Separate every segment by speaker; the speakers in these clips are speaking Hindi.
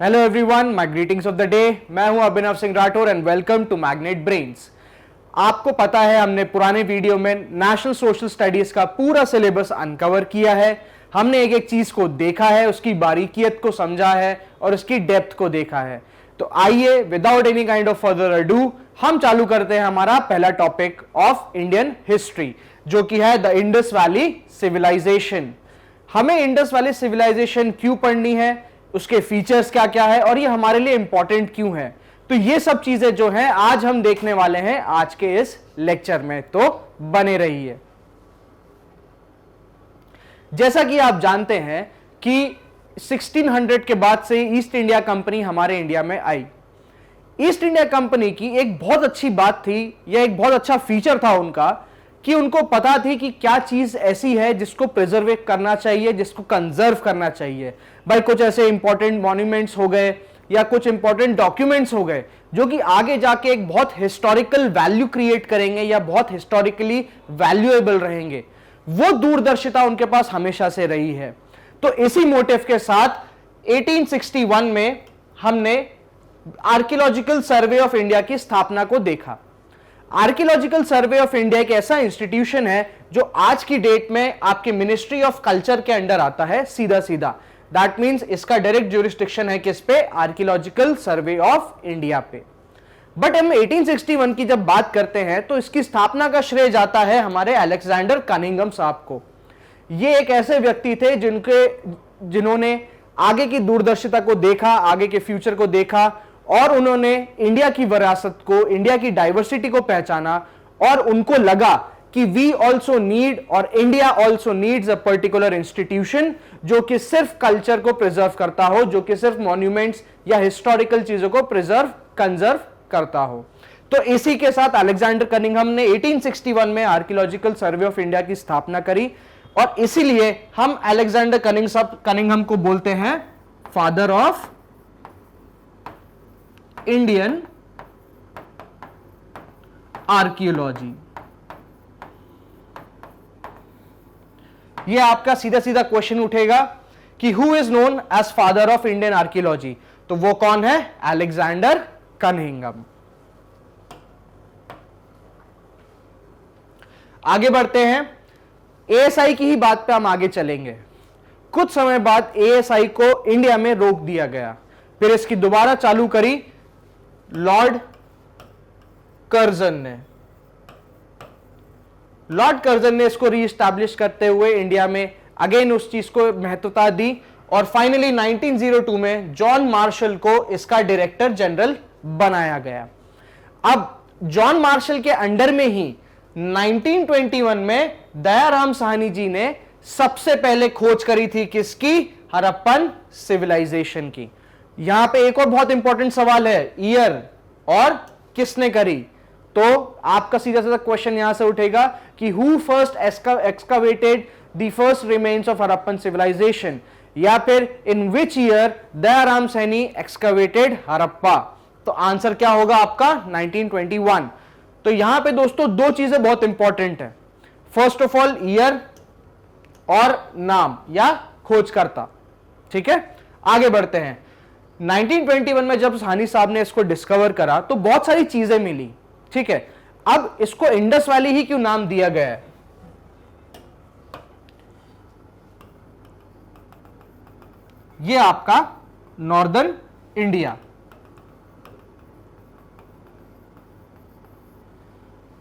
Speaker 1: Hello everyone, my greetings of the day. मैं हूं Abhinav Singh Rathore and welcome to Magnet Brains. आपको पता है हमने पुराने वीडियो में नेशनल सोशल स्टडीज का पूरा सिलेबस अनकवर किया है। हमने एक एक चीज को देखा है, उसकी बारीकियत को समझा है और उसकी डेप्थ को देखा है। तो आइए without any kind of further ado हम चालू करते हैं हमारा पहला टॉपिक ऑफ इंडियन हिस्ट्री, जो कि है द इंडस वैली सिविलाइजेशन। हमें इंडस वैली सिविलाइजेशन क्यों पढ़नी है, उसके फीचर्स क्या क्या है और ये हमारे लिए इंपॉर्टेंट क्यों है, तो ये सब चीजें जो हैं आज हम देखने वाले हैं आज के इस लेक्चर में। तो बने रहिए। जैसा कि आप जानते हैं कि 1600 के बाद से ईस्ट इंडिया कंपनी हमारे इंडिया में आई। ईस्ट इंडिया कंपनी की एक बहुत अच्छी बात थी, या एक बहुत अच्छा फीचर था उनका, कि उनको पता थी कि क्या चीज ऐसी है जिसको प्रिजर्व करना चाहिए, जिसको कंजर्व करना चाहिए। भाई कुछ ऐसे इंपॉर्टेंट मॉन्यूमेंट्स हो गए या कुछ इंपॉर्टेंट डॉक्यूमेंट्स हो गए जो कि आगे जाके एक बहुत हिस्टोरिकल वैल्यू क्रिएट करेंगे या बहुत हिस्टोरिकली वैल्यूएबल रहेंगे। वो दूरदर्शिता उनके पास हमेशा से रही है। तो इसी मोटिव के साथ 1861 में हमने आर्कियोलॉजिकल सर्वे ऑफ इंडिया की स्थापना को देखा। आर्कियोलॉजिकल सर्वे ऑफ इंडिया एक ऐसा इंस्टीट्यूशन है जो आज की डेट में आपके मिनिस्ट्री ऑफ कल्चर के अंडर आता है सीधा सीधा। दैट मींस इसका डायरेक्ट ज्यूरिसडिक्शन है किस पे? आर्कियोलॉजिकल सर्वे ऑफ इंडिया पे। बट हम 1861 की जब बात करते हैं तो इसकी स्थापना का श्रेय जाता है हमारे अलेक्जेंडर कनिंघम साहब को। ये एक ऐसे व्यक्ति थे जिन्होंने आगे की दूरदर्शिता को देखा, आगे के फ्यूचर को देखा, और उन्होंने इंडिया की विरासत को, इंडिया की डाइवर्सिटी को पहचाना, और उनको लगा कि वी ऑल्सो नीड और India also needs a particular institution जो कि सिर्फ कल्चर को प्रिजर्व करता हो, जो कि सिर्फ मॉन्यूमेंट्स या हिस्टोरिकल चीजों को प्रिजर्व कंजर्व करता हो। तो इसी के साथ अलेक्जेंडर कनिंघम ने 1861 में आर्कियोलॉजिकल सर्वे ऑफ इंडिया की स्थापना करी, और इसीलिए हम अलेक्जेंडर कनिंघम को बोलते हैं फादर ऑफ इंडियन आर्कियोलॉजी। यह आपका सीधा सीधा क्वेश्चन उठेगा कि who is known as father of Indian archaeology, तो वो कौन है? Alexander Cunningham. आगे बढ़ते हैं। एएसआई की ही बात पे हम आगे चलेंगे। कुछ समय बाद एएसआई को इंडिया में रोक दिया गया, फिर इसकी दोबारा चालू करी लॉर्ड कर्जन ने। लॉर्ड कर्जन ने इसको रीएस्टैब्लिश करते हुए इंडिया में अगेन उस चीज को महत्वता दी, और फाइनली 1902 में जॉन मार्शल को इसका डायरेक्टर जनरल बनाया गया। अब जॉन मार्शल के अंडर में ही 1921 में दयाराम साहनी जी ने सबसे पहले खोज करी थी किसकी? हड़प्पन सिविलाइजेशन की। यहां पे एक और बहुत इंपॉर्टेंट सवाल है, ईयर और किसने करी। तो आपका सीधा सीधा क्वेश्चन यहां से उठेगा कि who first excavated the first remains of Harappan civilization, या फिर in which year Dayaram Sahni excavated Harappa. तो आंसर क्या होगा आपका? 1921। तो यहां पे दोस्तों दो चीजें बहुत इंपॉर्टेंट है। फर्स्ट ऑफ ऑल ईयर और नाम या खोजकर्ता। ठीक है, आगे बढ़ते हैं। 1921 में जब साहनी साहब ने इसको डिस्कवर करा तो बहुत सारी चीजें मिली। ठीक है, अब इसको इंडस वैली ही क्यों नाम दिया गया है? ये आपका नॉर्दर्न इंडिया।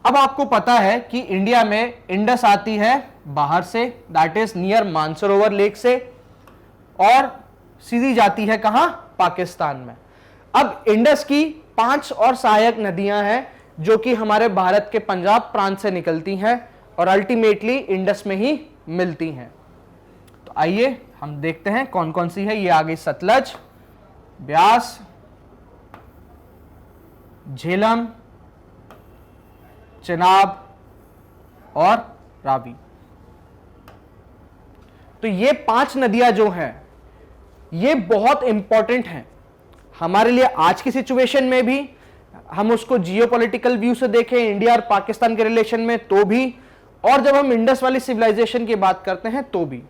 Speaker 1: अब आपको पता है कि इंडिया में इंडस आती है बाहर से, that is near Mansarovar lake से, और सीधी जाती है कहां? पाकिस्तान में। अब इंडस की 5 और सहायक नदियां हैं जो कि हमारे भारत के पंजाब प्रांत से निकलती हैं और अल्टीमेटली इंडस में ही मिलती हैं। तो आइए हम देखते हैं कौन कौन सी है। ये आ गई सतलज, ब्यास, झेलम, चिनाब और रावी। तो ये 5 नदियां जो हैं ये बहुत इंपॉर्टेंट हैं हमारे लिए आज की सिचुएशन में भी। हम उसको जियोपॉलिटिकल व्यू से देखें इंडिया और पाकिस्तान के रिलेशन में तो भी, और जब हम इंडस वाली सिविलाइजेशन की बात करते हैं तो भी।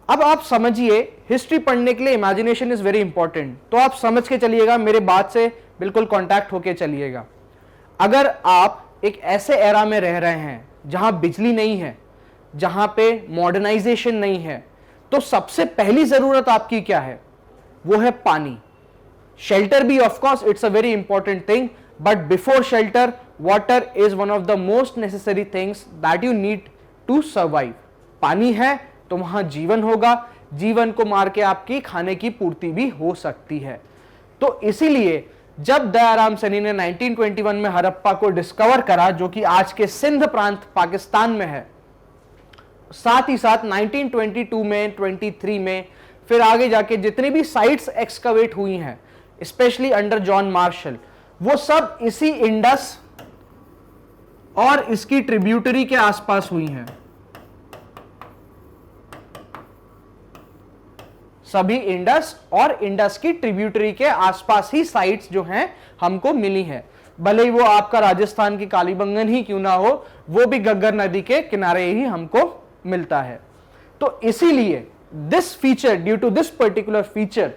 Speaker 1: अब आप समझिए, हिस्ट्री पढ़ने के लिए इमेजिनेशन इज वेरी इंपॉर्टेंट। तो आप समझ के चलिएगा, मेरे बात से बिल्कुल कांटेक्ट होके चलिएगा। अगर आप एक ऐसे एरा में रह रहे हैं जहां बिजली नहीं है, जहां पे मॉडर्नाइजेशन नहीं है, तो सबसे पहली जरूरत आपकी क्या है? वो है पानी। शेल्टर भी of course it's a very important thing, but before shelter water is one of the most necessary things that you need to survive. पानी है तो वहां जीवन होगा, जीवन को मार के आपकी खाने की पूर्ति भी हो सकती है। तो इसीलिए जब दयाराम सैनी ने 1921 में हड़प्पा को डिस्कवर करा, जो कि आज के सिंध प्रांत पाकिस्तान में है, साथ ही साथ 1922 में, 23 में, फिर आगे जाके जितनी भी साइट्स एक्सकवेट हुई हैं, स्पेशली अंडर जॉन मार्शल, वो सब इसी इंडस और इसकी ट्रिब्यूटरी के आसपास हुई हैं। सभी इंडस और इंडस की ट्रिब्यूटरी के आसपास ही साइट्स जो हैं हमको मिली हैं। भले ही वो आपका राजस्थान की कालीबंगन ही क्यों ना हो, वो भी गग्गर नदी के किनारे ही हमको मिलता है। तो इसीलिए this feature, due to this particular feature,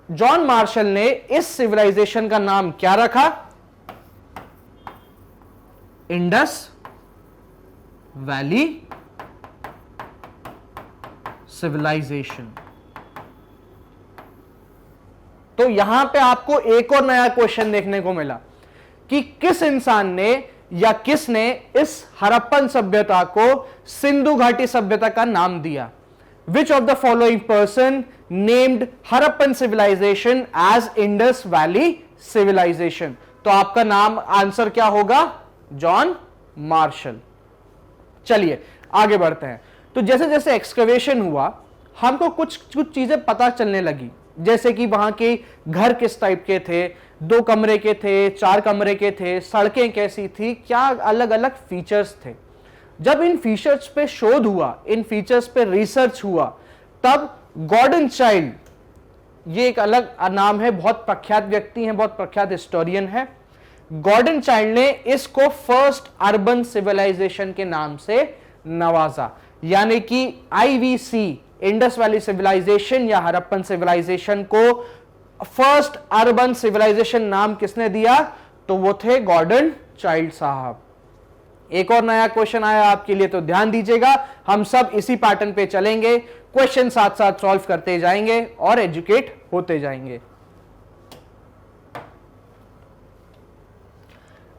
Speaker 1: John Marshall ने इस सिविलाइजेशन का नाम क्या रखा? Indus Valley Civilization. तो यहां पे आपको एक और नया क्वेश्चन देखने को मिला कि किस इंसान ने या किसने इस हड़प्पन सभ्यता को सिंधु घाटी सभ्यता का नाम दिया? Which of the following person named Harappan civilization as Indus Valley Civilization? तो आपका नाम, आंसर क्या होगा? John Marshall. चलिए आगे बढ़ते हैं। तो जैसे जैसे एक्सकवेशन हुआ, हमको कुछ चीजें पता चलने लगी, जैसे कि वहां के घर किस टाइप के थे, 2 कमरे के थे, 4 कमरे के थे, सड़कें कैसी थी, क्या अलग अलग फीचर्स थे। जब इन फीचर्स पे शोध हुआ, इन फीचर्स पे रिसर्च हुआ, तब गॉर्डन चाइल्ड, ये एक अलग नाम है, बहुत प्रख्यात व्यक्ति हैं, बहुत प्रख्यात हिस्टोरियन है, गॉर्डन चाइल्ड ने इसको फर्स्ट अर्बन सिविलाइजेशन के नाम से नवाजा। यानी कि IVC, इंडस वैली सिविलाइजेशन या हड़प्पन सिविलाइजेशन को फर्स्ट अर्बन सिविलाइजेशन नाम किसने दिया? तो वो थे गॉर्डन चाइल्ड साहब। एक और नया क्वेश्चन आया आपके लिए, तो ध्यान दीजिएगा, हम सब इसी पैटर्न पे चलेंगे, क्वेश्चन साथ साथ सॉल्व करते जाएंगे और एजुकेट होते जाएंगे।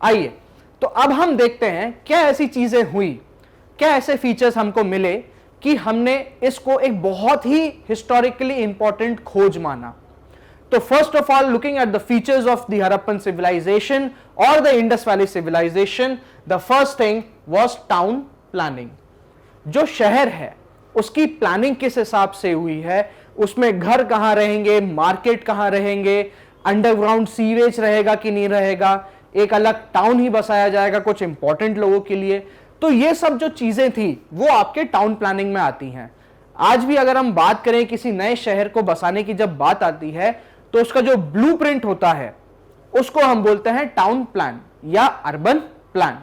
Speaker 1: आइए, तो अब हम देखते हैं क्या ऐसी चीजें हुई, क्या ऐसे फीचर्स हमको मिले कि हमने इसको एक बहुत ही हिस्टोरिकली इंपॉर्टेंट खोज माना। तो first of all, looking at the features of the Harappan civilization और the Indus Valley civilization, the first thing was town planning. जो शहर है उसकी प्लानिंग किस हिसाब से हुई है, उसमें घर कहां रहेंगे, मार्केट कहां रहेंगे, अंडरग्राउंड सीवेज रहेगा कि नहीं रहेगा, एक अलग टाउन ही बसाया जाएगा कुछ इंपॉर्टेंट लोगों के लिए। तो ये सब जो चीजें थी वो आपके टाउन प्लानिंग में आती हैं। आज भी अगर हम बात करें किसी नए शहर को बसाने की जब बात आती है, तो उसका जो ब्लूप्रिंट होता है उसको हम बोलते हैं टाउन प्लान या अर्बन प्लान।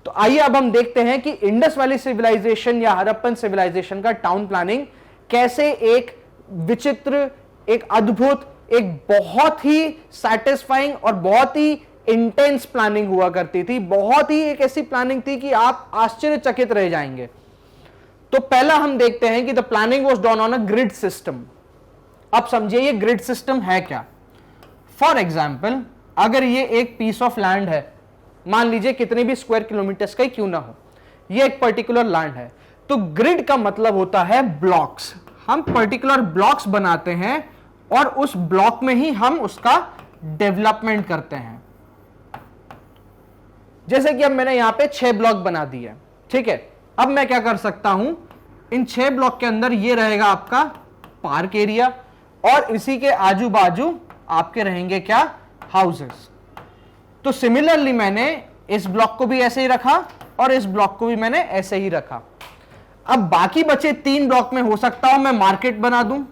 Speaker 1: तो आइए अब हम देखते हैं कि इंडस वैली सिविलाइजेशन या हड़प्पन सिविलाइजेशन का टाउन प्लानिंग कैसे एक विचित्र, एक अद्भुत, एक बहुत ही सैटिस्फाइंग और बहुत ही इंटेंस प्लानिंग हुआ करती थी। बहुत ही एक ऐसी प्लानिंग थी कि आप आश्चर्यचकित रह जाएंगे। तो पहला हम देखते हैं कि the planning was done on a grid system. अब समझिए ये ग्रिड सिस्टम है क्या। फॉर एग्जाम्पल, अगर ये एक पीस ऑफ लैंड है, मान लीजिए कितने भी स्क्वायर किलोमीटर्स का क्यों ना हो, ये एक पर्टिकुलर लैंड है, तो ग्रिड का मतलब होता है ब्लॉक्स। हम पर्टिकुलर ब्लॉक्स बनाते हैं और उस ब्लॉक में ही हम उसका डेवलपमेंट करते हैं। जैसे कि अब मैंने यहां पे 6 ब्लॉक बना दिए, ठीक है। अब मैं क्या कर सकता हूं, इन 6 ब्लॉक के अंदर ये रहेगा आपका पार्क एरिया और इसी के आजू बाजू आपके रहेंगे क्या, हाउसेस। तो सिमिलरली मैंने इस ब्लॉक को भी ऐसे ही रखा और इस ब्लॉक को भी मैंने ऐसे ही रखा। अब बाकी बचे 3 ब्लॉक में हो सकता हूं मैं मार्केट बना दूं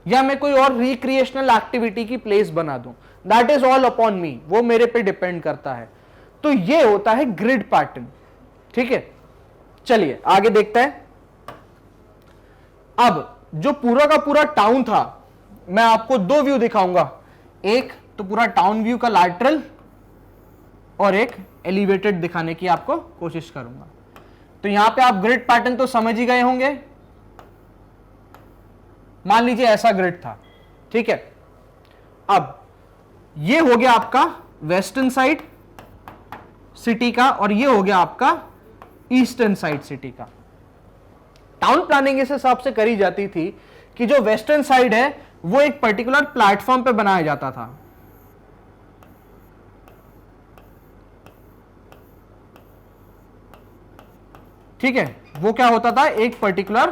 Speaker 1: या मैं कोई और रिक्रिएशनल एक्टिविटी की प्लेस बना दूं। दैट इज ऑल अपॉन मी, वो मेरे पे डिपेंड करता है। तो ये होता है ग्रिड पैटर्न, ठीक है। चलिए आगे देखते हैं। अब जो पूरा का पूरा टाउन था, मैं आपको दो व्यू दिखाऊंगा, एक तो पूरा टाउन व्यू का लैटरल और एक एलिवेटेड दिखाने की आपको कोशिश करूंगा। तो यहां पे आप ग्रिड पैटर्न तो समझ ही गए होंगे। मान लीजिए ऐसा ग्रिड था, ठीक है। अब ये हो गया आपका वेस्टर्न साइड सिटी का और ये हो गया आपका ईस्टर्न साइड सिटी का। टाउन प्लानिंग इस हिसाब से करी जाती थी कि जो वेस्टर्न साइड है वो एक पर्टिकुलर प्लेटफॉर्म पे बनाया जाता था। ठीक है, वो क्या होता था, एक पर्टिकुलर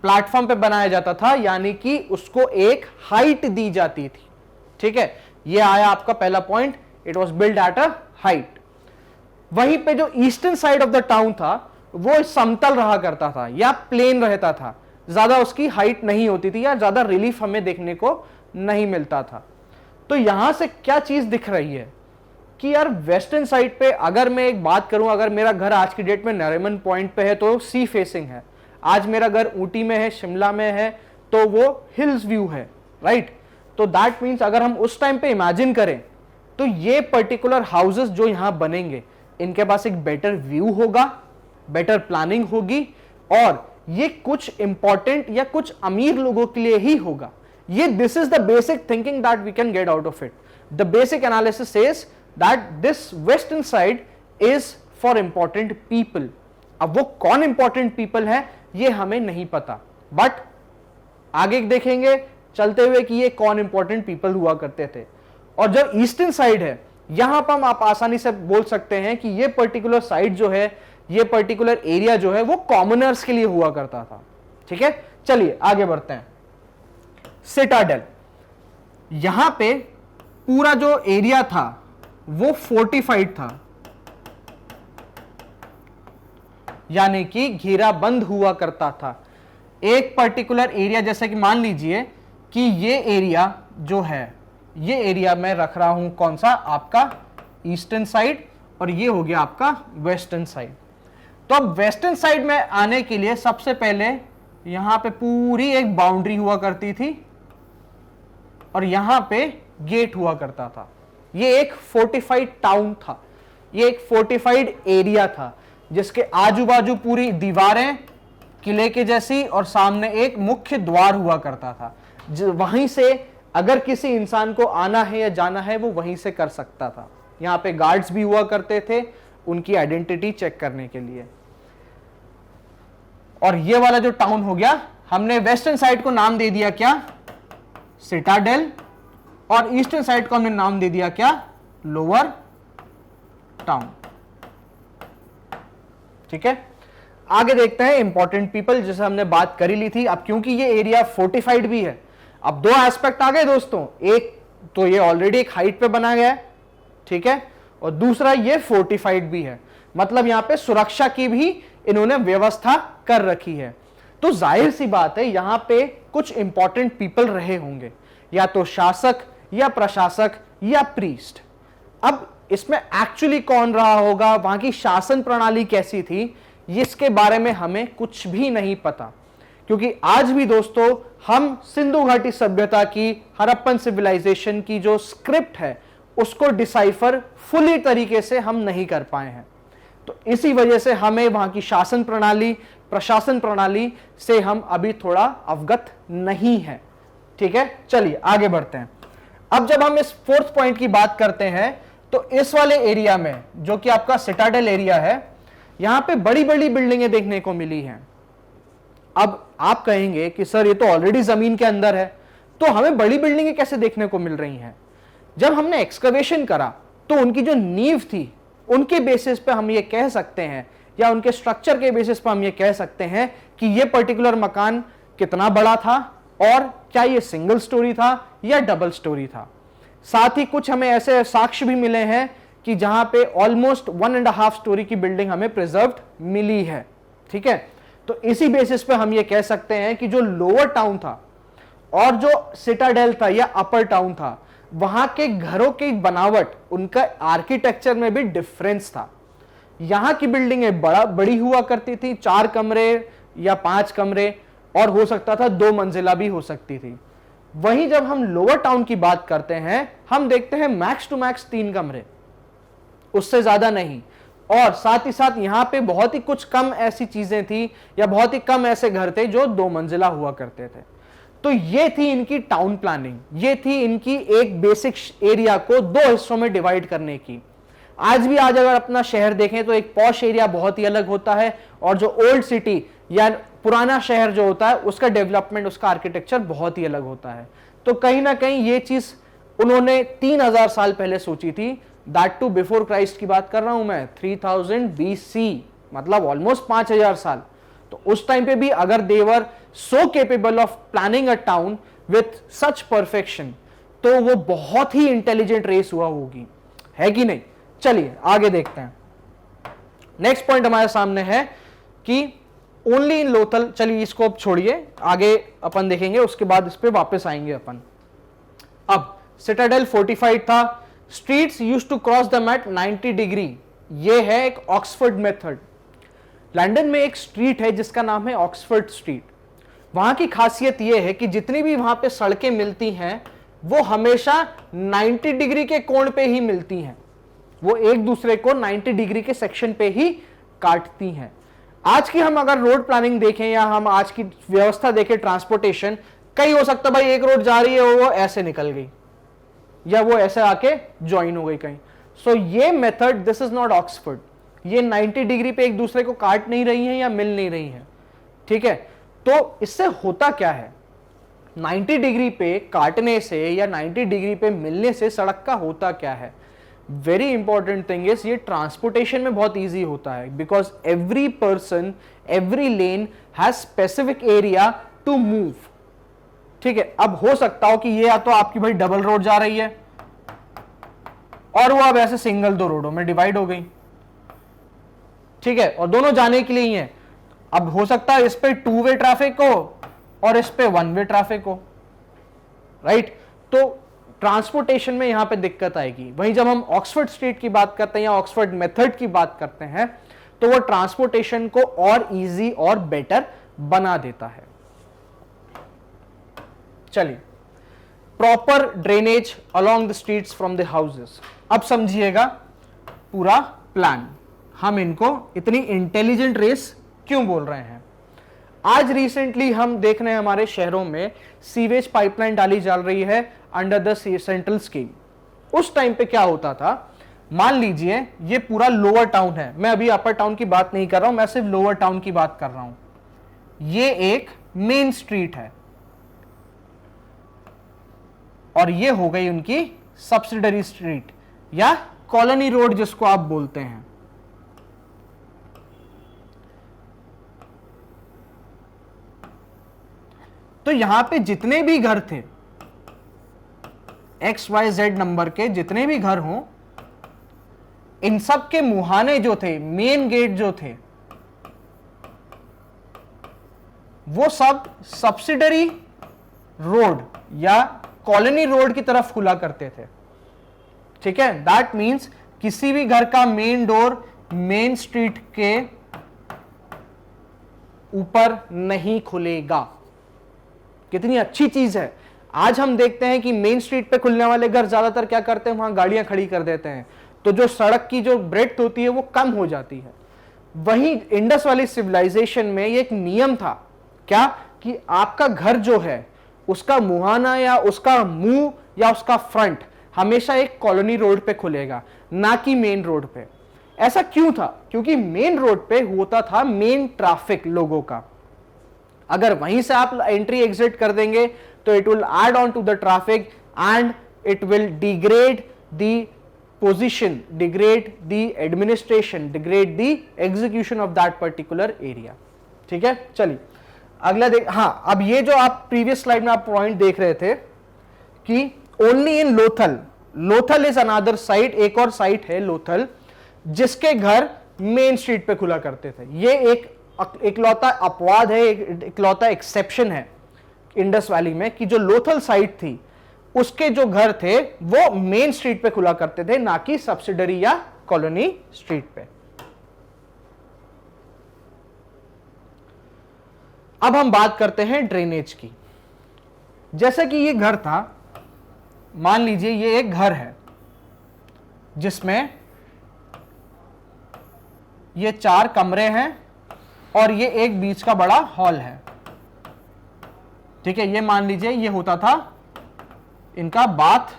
Speaker 1: प्लेटफॉर्म पे बनाया जाता था, यानी कि उसको एक हाइट दी जाती थी। ठीक है, ये आया आपका पहला point, it was build at a height. वहीं पे जो eastern side of the town था वो समतल रहा करता था या प्लेन रहता था, ज्यादा उसकी हाइट नहीं होती थी या ज्यादा रिलीफ हमें देखने को नहीं मिलता था। तो यहां से क्या चीज दिख रही है कि यार वेस्टर्न साइड पे अगर मैं एक बात करूं, अगर मेरा घर आज की डेट में नरीमन पॉइंट पे है तो सी फेसिंग है, आज मेरा घर ऊटी में है, शिमला में है, तो वो हिल्स व्यू है, राइट। तो दैट मीन्स अगर हम उस टाइम पे इमेजिन करें तो ये पर्टिकुलर हाउसेस जो यहां बनेंगे इनके पास एक बेटर व्यू होगा, बेटर प्लानिंग होगी और ये कुछ इंपॉर्टेंट या कुछ अमीर लोगों के लिए ही होगा। ये this is the basic thinking that we can get out of it. The basic analysis says that this western side is for important people. अब वो कौन इंपॉर्टेंट पीपल है ये हमें नहीं पता, बट आगे देखेंगे चलते हुए कि ये कौन इंपॉर्टेंट पीपल हुआ करते थे। और जो ईस्टर्न साइड है यहां पर हम आप आसानी से बोल सकते हैं कि ये पर्टिकुलर साइड जो है, ये पर्टिकुलर एरिया जो है वो कॉमनर्स के लिए हुआ करता था। ठीक है, चलिए आगे बढ़ते हैं। सिटाडेल, यहां पे पूरा जो एरिया था वो फोर्टिफाइड था, यानी कि घेराबंद हुआ करता था। एक पर्टिकुलर एरिया, जैसे कि मान लीजिए कि ये एरिया जो है, ये एरिया मैं रख रहा हूं कौन सा, आपका ईस्टर्न साइड, और ये हो गया आपका वेस्टर्न साइड। तो अब वेस्टर्न साइड में आने के लिए सबसे पहले यहां पे पूरी एक बाउंड्री हुआ करती थी और यहां पे गेट हुआ करता था। ये एक फोर्टिफाइड टाउन था, ये एक फोर्टिफाइड एरिया था जिसके आजू बाजू पूरी दीवारें किले के जैसी और सामने एक मुख्य द्वार हुआ करता था। वहीं से अगर किसी इंसान को आना है या जाना है वो वहीं से कर सकता था। यहां पे गार्ड्स भी हुआ करते थे उनकी आइडेंटिटी चेक करने के लिए। और ये वाला जो टाउन हो गया, हमने वेस्टर्न साइड को नाम दे दिया क्या, सिटाडेल, और ईस्टर्न साइड को हमने नाम दे दिया क्या, लोअर टाउन। ठीक है, आगे देखते हैं इंपॉर्टेंट पीपल, जैसे हमने बात करी ली थी। अब क्योंकि ये एरिया फोर्टिफाइड भी है, अब दो एस्पेक्ट आ गए दोस्तों, एक तो ये ऑलरेडी एक हाइट पे बना गया है, ठीक है, और दूसरा ये फोर्टिफाइड भी है, मतलब यहां पे सुरक्षा की भी इन्होंने व्यवस्था कर रखी है। तो जाहिर सी बात है यहां पे कुछ इंपॉर्टेंट पीपल रहे होंगे, या तो शासक या प्रशासक या प्रीस्ट। अब इसमें एक्चुअली कौन रहा होगा, वहां की शासन प्रणाली कैसी थी, इसके बारे में हमें कुछ भी नहीं पता, क्योंकि आज भी दोस्तों हम सिंधु घाटी सभ्यता की, हड़प्पन सिविलाइजेशन की जो स्क्रिप्ट है उसको डिसाइफर फुली तरीके से हम नहीं कर पाए हैं। तो इसी वजह से हमें वहां की शासन प्रणाली, प्रशासन प्रणाली से हम अभी थोड़ा अवगत नहीं है। ठीक है, चलिए आगे बढ़ते हैं। अब जब हम इस फोर्थ पॉइंट की बात करते हैं तो इस वाले एरिया में जो कि आपका सिटाडेल एरिया है, यहां पे बड़ी बड़ी बिल्डिंगें देखने को मिली हैं। अब आप कहेंगे कि सर ये तो ऑलरेडी जमीन के अंदर है, तो हमें बड़ी बिल्डिंगें कैसे देखने को मिल रही हैं? जब हमने एक्सकवेशन करा तो उनकी जो नींव थी उनके बेसिस पे हम ये कह सकते हैं, या उनके स्ट्रक्चर के बेसिस पे हम ये कह सकते हैं कि ये पर्टिकुलर मकान कितना बड़ा था और क्या ये सिंगल स्टोरी था या डबल स्टोरी था। साथ ही कुछ हमें ऐसे साक्ष्य भी मिले हैं कि जहां पे ऑलमोस्ट 1.5 स्टोरी की बिल्डिंग हमें प्रिजर्व्ड मिली है। ठीक है, तो इसी बेसिस पे हम ये कह सकते हैं कि जो लोअर टाउन था और जो सिटाडेल था या अपर टाउन था, वहां के घरों की बनावट, उनका आर्किटेक्चर में भी डिफरेंस था। यहां की बिल्डिंगें बड़ी हुआ करती थी, 4 कमरे या 5 कमरे, और हो सकता था 2 मंजिला भी हो सकती थी। वहीं जब हम लोअर टाउन की बात करते हैं, हम देखते हैं मैक्स टू मैक्स 3 कमरे, उससे ज्यादा नहीं। और साथ ही साथ यहां पे बहुत ही कुछ कम ऐसी चीजें थी या बहुत ही कम ऐसे घर थे जो 2 मंजिला हुआ करते थे। तो ये थी इनकी टाउन प्लानिंग, ये थी इनकी एक बेसिक एरिया को 2 हिस्सों में डिवाइड करने की। आज भी अगर अपना शहर देखें तो एक पॉश एरिया बहुत ही अलग होता है, और जो ओल्ड सिटी या पुराना शहर जो होता है उसका डेवलपमेंट, उसका आर्किटेक्चर बहुत ही अलग होता है। तो कहीं ना कहीं ये चीज उन्होंने 3000 साल पहले सोची थी, दैट टू बिफोर क्राइस्ट की बात कर रहा हूं मैं, 3000 BC, मतलब ऑलमोस्ट 5000 साल। तो उस टाइम पे भी अगर they were so capable of planning a town with such perfection, तो वो बहुत ही इंटेलिजेंट रेस हुआ होगी, है कि नहीं। चलिए आगे देखते हैं। नेक्स्ट पॉइंट हमारे सामने है कि ओनली इन लोथल, चलिए इसको अब छोड़िए, आगे अपन देखेंगे, उसके बाद इस पे वापस आएंगे अपन। अब सिटाडेल फोर्टिफाइड था, streets used to cross the mat 90 degree, ये है एक ऑक्सफोर्ड मेथड। लंदन में एक स्ट्रीट है जिसका नाम है ऑक्सफोर्ड स्ट्रीट। वहां की खासियत यह है कि जितनी भी वहां पे सड़कें मिलती हैं वो हमेशा 90 डिग्री के कोण पे ही मिलती हैं, वो एक दूसरे को 90 डिग्री के सेक्शन पे ही काटती हैं। आज की हम अगर रोड प्लानिंग देखें या हम आज की व्यवस्था देखें ट्रांसपोर्टेशन, कई हो सकता है भाई एक रोड जा रही है वो ऐसे निकल गई या वो ऐसे आके ज्वाइन हो गई कहीं। सो ये method, this is not Oxford, ये 90 डिग्री पे एक दूसरे को काट नहीं रही है या मिल नहीं रही है, ठीक है। तो इससे होता क्या है, 90 डिग्री पे काटने से या 90 डिग्री पे मिलने से सड़क का होता क्या है। वेरी इंपॉर्टेंट थिंग इज, ये ट्रांसपोर्टेशन में बहुत इजी होता है, because every person, every lane has specific area to move, ठीक है। अब हो सकता हो कि ये या तो आपकी भाई डबल रोड जा रही है और वो अब ऐसे सिंगल 2 रोडों में डिवाइड हो गई, ठीक है, और दोनों जाने के लिए ही है। अब हो सकता है इस पे 2 वे ट्रैफिक हो और इस पे 1 वे ट्रैफिक हो, राइट। तो ट्रांसपोर्टेशन में यहां पे दिक्कत आएगी। वहीं जब हम ऑक्सफोर्ड स्ट्रीट की बात करते हैं या ऑक्सफोर्ड मेथड की बात करते हैं तो वो ट्रांसपोर्टेशन को और इजी और बेटर बना देता है। चलिए, proper drainage along the streets from the houses. अब समझिएगा पूरा प्लान, हम इनको इतनी इंटेलिजेंट रेस क्यों बोल रहे हैं। आज रिसेंटली हम देख रहे हैं हमारे शहरों में सीवेज पाइपलाइन डाली जा रही है अंडर द सेंट्रल स्कीम। उस टाइम पे क्या होता था, मान लीजिए ये पूरा लोअर टाउन है, मैं अभी अपर टाउन की बात नहीं कर रहा हूं, मैं सिर्फ लोअर टाउन की बात कर रहा हूं। ये एक मेन स्ट्रीट है और ये हो गई उनकी सब्सिडरी स्ट्रीट या कॉलोनी रोड जिसको आप बोलते हैं। तो यहां पे जितने भी घर थे, XYZ नंबर के जितने भी घर हों, इन सब के मुहाने जो थे, मेन गेट जो थे, वो सब सब्सिडरी रोड या कॉलोनी रोड की तरफ खुला करते थे, ठीक है। दैट मींस किसी भी घर का मेन डोर मेन स्ट्रीट के ऊपर नहीं खुलेगा। कितनी अच्छी चीज है। आज हम देखते हैं कि मेन स्ट्रीट पे खुलने वाले घर ज्यादातर क्या करते हैं, वहां गाड़ियां खड़ी कर देते हैं, तो जो सड़क की जो ब्रेड्थ होती है वो कम हो जाती है। वहीं इंडस वाली सिविलाइजेशन में ये एक नियम था, क्या, कि आपका घर जो है उसका मुहाना या उसका मुंह या उसका फ्रंट हमेशा एक कॉलोनी रोड पे खुलेगा, ना कि मेन रोड पे। ऐसा क्यों था, क्योंकि मेन रोड पे होता था मेन ट्रैफिक लोगों का। अगर वहीं से आप एंट्री एग्जिट कर देंगे तो it will add on to the traffic and it will degrade the position, degrade the administration, degrade the execution of that particular area, ठीक है। चलिए अगला देख, हाँ, अब ये जो आप प्रीवियस स्लाइड में आप पॉइंट देख रहे थे कि only in Lothal, Lothal is another site, एक और साइट है लोथल जिसके घर मेन स्ट्रीट पे खुला करते थे। ये एक इकलौता अपवाद है, एक इकलौता एक्सेप्शन है इंडस वैली में कि जो लोथल साइट थी उसके जो घर थे वो मेन स्ट्रीट पे खुला करते थे, ना कि सब्सिडरी या कॉलोनी स्ट्रीट पे। अब हम बात करते हैं ड्रेनेज की। जैसे कि ये घर था, मान लीजिए ये एक घर है जिसमें ये 4 कमरे हैं और ये एक बीच का बड़ा हॉल है। ठीक है, ये मान लीजिए ये होता था इनका बाथ,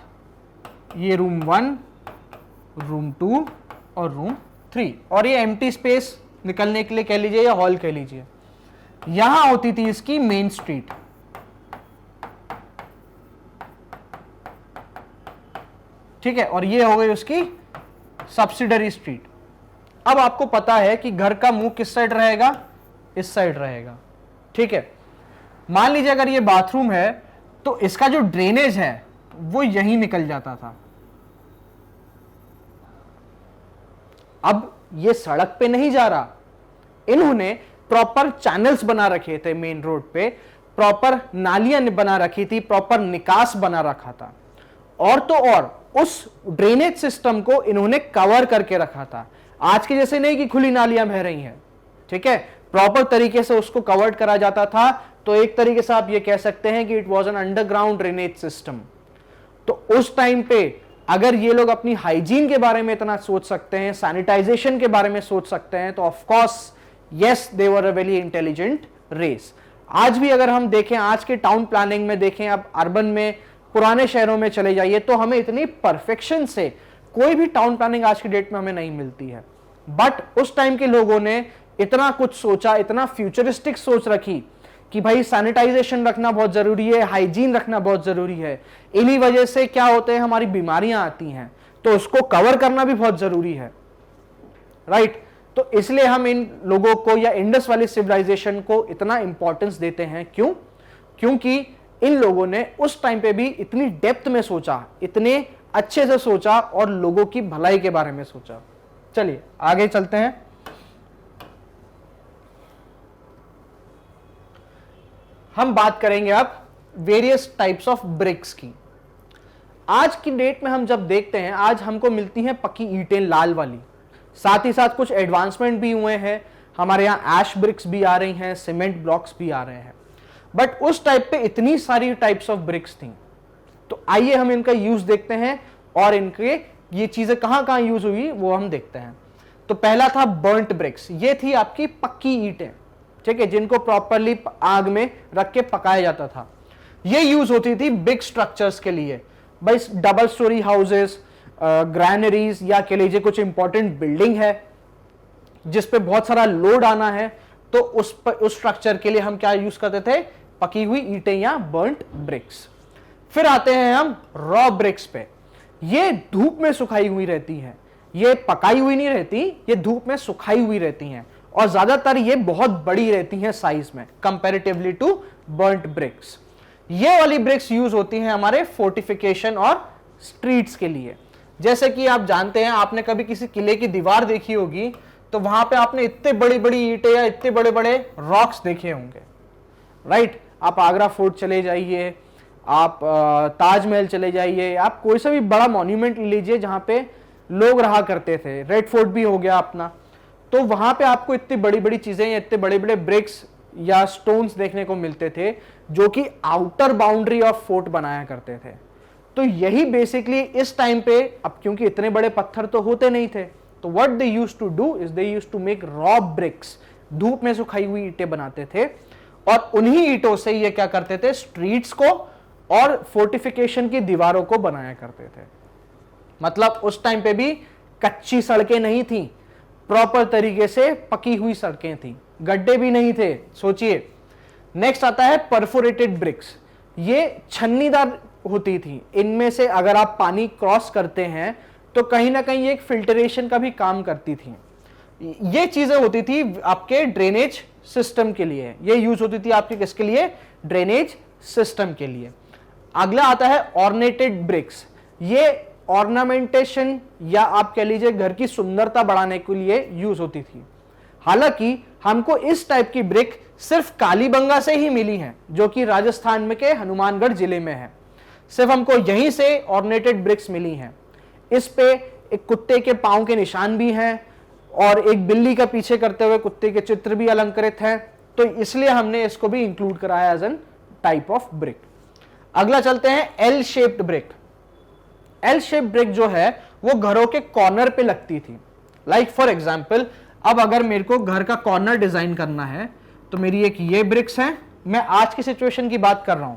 Speaker 1: ये रूम 1, रूम 2 और रूम 3, और ये एम्प्टी स्पेस निकलने के लिए कह लीजिए या हॉल कह लीजिए। यहां होती थी इसकी मेन स्ट्रीट। ठीक है, और ये हो गई उसकी सब्सिडरी स्ट्रीट। अब आपको पता है कि घर का मुंह किस साइड रहेगा, इस साइड रहेगा। ठीक है, मान लीजिए अगर ये बाथरूम है तो इसका जो ड्रेनेज है वो यहीं निकल जाता था। अब ये सड़क पे नहीं जा रहा, इन्होंने प्रॉपर चैनल्स बना रखे थे मेन रोड पे, प्रॉपर नालियां बना रखी थी, प्रॉपर निकास बना रखा था, और तो और उस ड्रेनेज सिस्टम को इन्होंने कवर करके रखा था। आज के जैसे नहीं कि खुली नालियां बह रही हैं। ठीक है, प्रॉपर तरीके से उसको कवर्ड करा जाता था। तो एक तरीके से आप ये कह सकते हैं कि it was an underground drainage system. तो उस टाइम पे अगर ये लोग अपनी हाइजीन के बारे में इतना सोच सकते हैं, सैनिटाइजेशन के बारे में सोच सकते हैं, तो of course yes they were a very intelligent race. आज भी अगर हम देखें, आज के टाउन प्लानिंग में देखें, आप अर्बन में पुराने शहरों में चले जाइए तो हमें इतनी परफेक्शन से कोई भी टाउन प्लानिंग आज की डेट में हमें नहीं मिलती है। बट उस टाइम के लोगों ने इतना कुछ सोचा, इतना फ्यूचरिस्टिक सोच रखी कि भाई सैनिटाइजेशन रखना बहुत जरूरी है, हाइजीन रखना बहुत जरूरी है। इन्हीं वजह से क्या होते हैं, हमारी बीमारियां आती हैं, तो उसको कवर करना भी बहुत जरूरी है। राइट, तो इसलिए हम इन लोगों को या इंडस वैली सिविलाइजेशन को इतना इंपॉर्टेंस देते हैं। क्यों? क्योंकि इन लोगों ने उस टाइम पे भी इतनी डेप्थ में सोचा, इतने अच्छे से सोचा और लोगों की भलाई के बारे में सोचा। चलिए आगे चलते हैं। हम बात करेंगे अब वेरियस टाइप्स ऑफ ब्रिक्स की। आज की डेट में हम जब देखते हैं, आज हमको मिलती हैं पक्की ईंटें लाल वाली, साथ ही साथ कुछ एडवांसमेंट भी हुए हैं। हमारे यहाँ ऐश ब्रिक्स भी आ रही हैं, सीमेंट ब्लॉक्स भी आ रहे हैं। बट उस टाइप पे इतनी सारी टाइप्स ऑफ ब्रिक्स थी। तो आइए हम इनका यूज देखते हैं और इनके ये चीजें कहां कहां यूज हुई वो हम देखते हैं। तो पहला था बर्न्ट ब्रिक्स। ये थी आपकी पक्की ईंटें, ठीक है, जिनको प्रॉपरली आग में रख के पकाया जाता था। ये यूज होती थी बिग स्ट्रक्चर्स के लिए, भाई डबल स्टोरी हाउसेस, ग्रैनरीज, या कह लीजिए कुछ इंपॉर्टेंट बिल्डिंग है जिसपे बहुत सारा लोड आना है, तो उस स्ट्रक्चर के लिए हम क्या यूज करते थे, पकी हुई ईंटें या बर्न्ट ब्रिक्स। फिर आते हैं हम रॉ ब्रिक्स पे। ये धूप में सुखाई हुई रहती हैं, ये पकाई हुई नहीं रहती, ये धूप में सुखाई हुई रहती हैं, और ज्यादातर ये बहुत बड़ी रहती हैं साइज में कंपैरेटिवली टू बर्न्ट ब्रिक्स। ये वाली ब्रिक्स यूज होती हैं हमारे फोर्टिफिकेशन और स्ट्रीट्स के लिए। जैसे कि आप जानते हैं, आपने कभी किसी किले की दीवार देखी होगी तो वहां पे आपने इतने बड़ी बड़ी ईंटें या इतने बड़े बड़े रॉक्स देखे होंगे। राइट, आप आगरा फोर्ट चले जाइए, आप ताजमहल चले जाइए, आप कोई सा भी बड़ा मॉन्यूमेंट ले लीजिए जहां पे लोग रहा करते थे, रेड फोर्ट भी हो गया अपना, तो वहां पे आपको इतनी बड़ी बड़ी चीजें या इतने बड़े बड़े ब्रिक्स या स्टोन्स देखने को मिलते थे जो कि आउटर बाउंड्री ऑफ फोर्ट बनाया करते थे। तो यही बेसिकली इस टाइम पे, अब क्योंकि इतने बड़े पत्थर तो होते नहीं थे, तो what they used to do is they used to make raw bricks, धूप में सुखाई हुई ईंटें बनाते थे, और उन्हीं ईंटों से ये क्या करते थे, स्ट्रीट्स को और फोर्टिफिकेशन की दीवारों को बनाया करते थे। मतलब उस टाइम पे भी कच्ची सड़कें नहीं थी, प्रॉपर तरीके से पकी हुई सड़कें थी, गड्ढे भी नहीं थे। सोचिए। नेक्स्ट आता है परफोरेटेड ब्रिक्स। ये छन्नीदार होती थी, इनमें से अगर आप पानी क्रॉस करते हैं तो कहीं ना कहीं एक फिल्टरेशन का भी काम करती थी। ये चीजें होती थी आपके ड्रेनेज सिस्टम के लिए, ये यूज होती थी आपके किसके लिए, ड्रेनेज सिस्टम के लिए। अगला आता है ऑर्नेटेड ब्रिक्स। ये ऑर्नामेंटेशन या आप कह लीजिए घर की सुंदरता बढ़ाने के लिए यूज होती थी। हालांकि हमको इस टाइप की ब्रिक सिर्फ कालीबंगा से ही मिली है, जो कि राजस्थान में के हनुमानगढ़ जिले में है। सिर्फ हमको यहीं से ऑर्नेटेड ब्रिक्स मिली हैं। इस पे एक कुत्ते के पांव के निशान भी हैं और एक बिल्ली का पीछे करते हुए कुत्ते के चित्र भी अलंकृत हैं। तो इसलिए हमने इसको भी इंक्लूड कराया as an type of brick. अगला चलते हैं L shaped brick. L shaped brick जो है वो घरों के कॉर्नर पे लगती थी। लाइक फॉर एग्जाम्पल, अब अगर मेरे को घर का कॉर्नर डिजाइन करना है तो मेरी एक ये ब्रिक्स है, मैं आज की सिचुएशन की बात कर रहा हूं,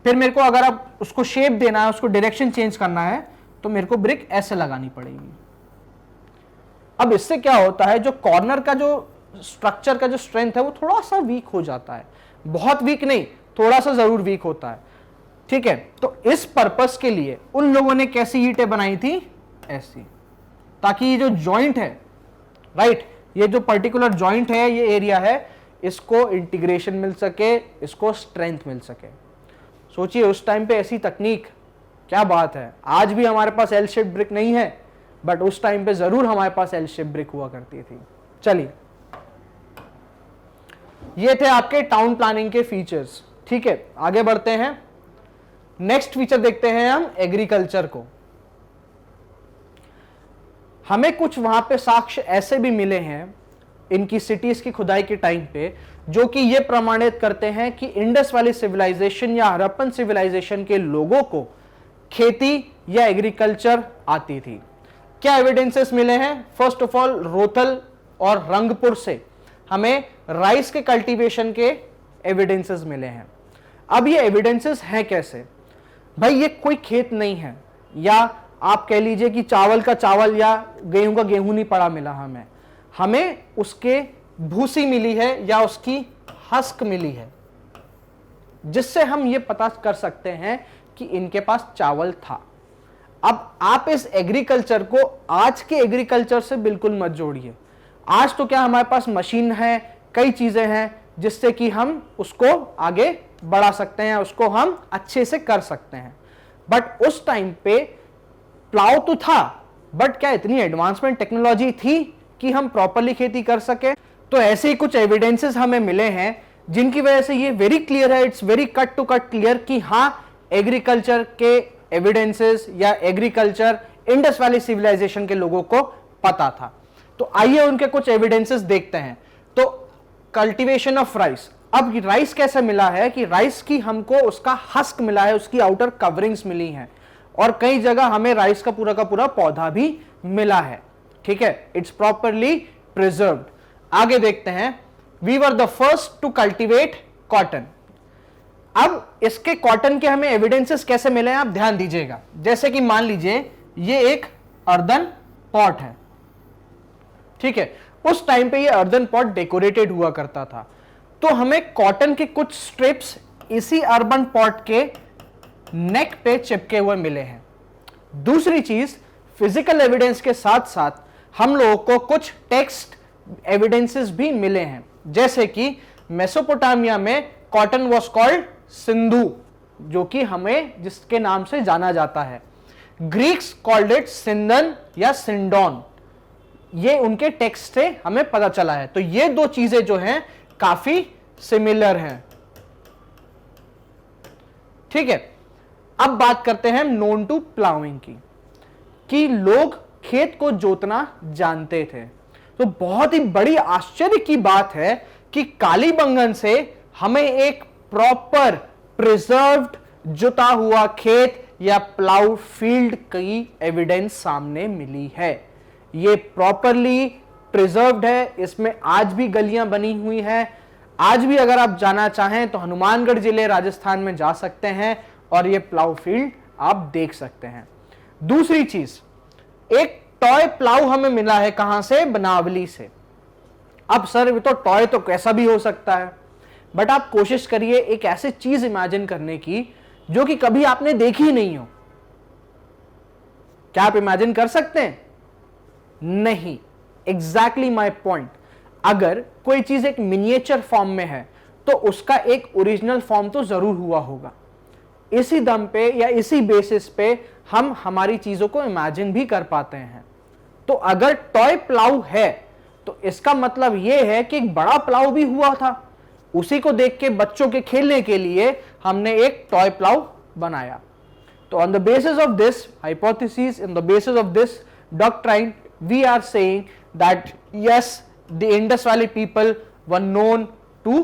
Speaker 1: फिर मेरे को अगर अब उसको शेप देना है, उसको डायरेक्शन चेंज करना है, तो मेरे को ब्रिक ऐसे लगानी पड़ेगी। अब इससे क्या होता है, जो कॉर्नर का जो स्ट्रक्चर का जो स्ट्रेंथ है वो थोड़ा सा वीक हो जाता है, बहुत वीक नहीं, थोड़ा सा जरूर वीक होता है, ठीक है। तो इस पर्पस के लिए उन लोगों ने कैसी ईंटें बनाई थी, ऐसी, ताकि ये जो जॉइंट है, राइट, ये जो पर्टिकुलर जॉइंट है, ये एरिया है, इसको इंटीग्रेशन मिल सके, इसको स्ट्रेंथ मिल सके। सोचिए उस टाइम पे ऐसी तकनीक, क्या बात है। आज भी हमारे पास एल शेप ब्रिक नहीं है, बट उस टाइम पे जरूर हमारे पास एल शेप ब्रिक हुआ करती थी। चलिए, ये थे आपके टाउन प्लानिंग के फीचर्स, ठीक है। आगे बढ़ते हैं, नेक्स्ट फीचर देखते हैं हम एग्रीकल्चर को। हमें कुछ वहां पे साक्ष्य ऐसे भी मिले हैं इनकी सिटीज की खुदाई के टाइम पे, जो कि ये प्रमाणित करते हैं कि इंडस वैली सिविलाइजेशन या हड़प्पन सिविलाइजेशन के लोगों को खेती या एग्रीकल्चर आती थी। क्या एविडेंसेस मिले हैं? फर्स्ट ऑफ ऑल, रोथल और रंगपुर से हमें राइस के कल्टीवेशन के एविडेंसेस मिले हैं। अब ये एविडेंसेस हैं कैसे? भाई ये कोई खेत नहीं है, या आप कह लीजिए कि चावल का चावल या गेहूं का गेहूं नहीं पड़ा मिला हमें उसके भूसी मिली है या उसकी हस्क मिली है, जिससे हम ये पता कर सकते हैं कि इनके पास चावल था। अब आप इस एग्रीकल्चर को आज के एग्रीकल्चर से बिल्कुल मत जोड़िए। आज तो क्या हमारे पास मशीन है, कई चीजें हैं जिससे कि हम उसको आगे बढ़ा सकते हैं, उसको हम अच्छे से कर सकते हैं। बट उस टाइम पे प्लाव तो था, बट क्या इतनी एडवांसमेंट टेक्नोलॉजी थी कि हम प्रॉपरली खेती कर सके? तो ऐसे ही कुछ एविडेंसेस हमें मिले हैं जिनकी वजह से ये वेरी क्लियर है, it's very cut to cut clear कि हाँ, एग्रीकल्चर के एविडेंसेस या एग्रीकल्चर इंडस वैली सिविलाइजेशन के लोगों को पता था। तो आइए उनके कुछ एविडेंसेस देखते हैं। तो कल्टीवेशन ऑफ राइस, अब राइस कैसे मिला है कि राइस की हमको उसका हस्क मिला है, उसकी आउटर कवरिंग्स मिली हैं, और कई जगह हमें राइस का पूरा पौधा भी मिला है, ठीक है। It's properly preserved. आगे देखते हैं, we were the first to cultivate cotton. अब इसके कॉटन के हमें एविडेंसेस कैसे मिले हैं, आप ध्यान दीजिएगा। जैसे कि मान लीजिए ये एक अर्दन पॉट है, ठीक है। उस टाइम पे ये अर्दन पॉट डेकोरेटेड हुआ करता था, तो हमें कॉटन के कुछ स्ट्रिप्स इसी अर्बन पॉट के नेक पे चिपके हुए मिले हैं। दूसरी चीज, फिजिकल एविडेंस के साथ साथ हम लोगों को कुछ टेक्स्ट एविडेंसेस भी मिले हैं। जैसे कि मेसोपोटामिया में कॉटन वॉज कॉल्ड सिंधु, जो कि हमें जिसके नाम से जाना जाता है। ग्रीक्स कॉल्ड इट सिंदन या सिंडोन, ये उनके टेक्स्ट से हमें पता चला है। तो ये दो चीजें जो हैं काफी सिमिलर हैं, ठीक है। अब बात करते हैं नोन टू प्लाउइंग की, कि लोग खेत को जोतना जानते थे। तो बहुत ही बड़ी आश्चर्य की बात है कि कालीबंगन से हमें एक प्रॉपर प्रिजर्व्ड जुता हुआ खेत या प्लाउ फील्ड की एविडेंस सामने मिली है। ये प्रॉपरली प्रिजर्व्ड है, इसमें आज भी गलियां बनी हुई हैं। आज भी अगर आप जाना चाहें तो हनुमानगढ़ जिले राजस्थान में जा सकते हैं और ये प्लाउ फील्ड आप देख सकते हैं। दूसरी चीज, एक टॉय प्लाउ हमें मिला है, कहां से? बनावली से। अब सर ये तो टॉय तो कैसा भी हो सकता है, बट आप कोशिश करिए एक ऐसी चीज इमेजिन करने की जो कि कभी आपने देखी नहीं हो। क्या आप इमेजिन कर सकते हैं? नहीं। Exactly my point. अगर कोई चीज एक मिनिएचर फॉर्म में है तो उसका एक ओरिजिनल फॉर्म तो जरूर हुआ होगा। इसी दम पे या इसी बेसिस पे हम हमारी चीजों को इमेजिन भी कर पाते हैं। तो अगर टॉय प्लाउ है तो इसका मतलब यह है कि एक बड़ा प्लाउ भी हुआ था, उसी को देख के बच्चों के खेलने के लिए हमने एक टॉय प्लाउ बनाया। तो on the basis of this hypothesis, in the basis of this doctrine, we are saying that yes, the Indus Valley people were known to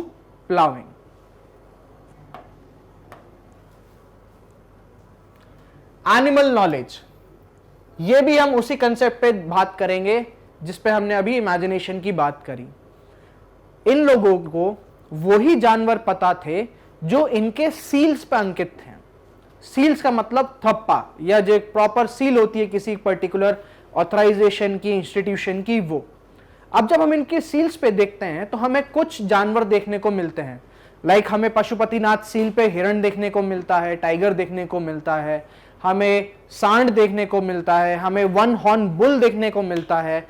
Speaker 1: ploughing. Animal knowledge, ये भी हम उसी कंसेप्ट पे बात करेंगे जिस पे हमने अभी इमेजिनेशन की बात करी। इन लोगों को वही जानवर पता थे जो इनके सील्स पे अंकित थे। सील्स का मतलब थप्पा, या जो एक प्रॉपर सील होती है किसी पर्टिकुलर ऑथराइजेशन की, इंस्टीट्यूशन की, वो। अब जब हम इनके सील्स पे देखते हैं तो हमें कुछ जानवर देखने को मिलते हैं। लाइक हमें पशुपतिनाथ सील पे हिरण देखने को मिलता है, टाइगर देखने को मिलता है, हमें सांड देखने को मिलता है, हमें वन हॉर्न बुल देखने को मिलता है।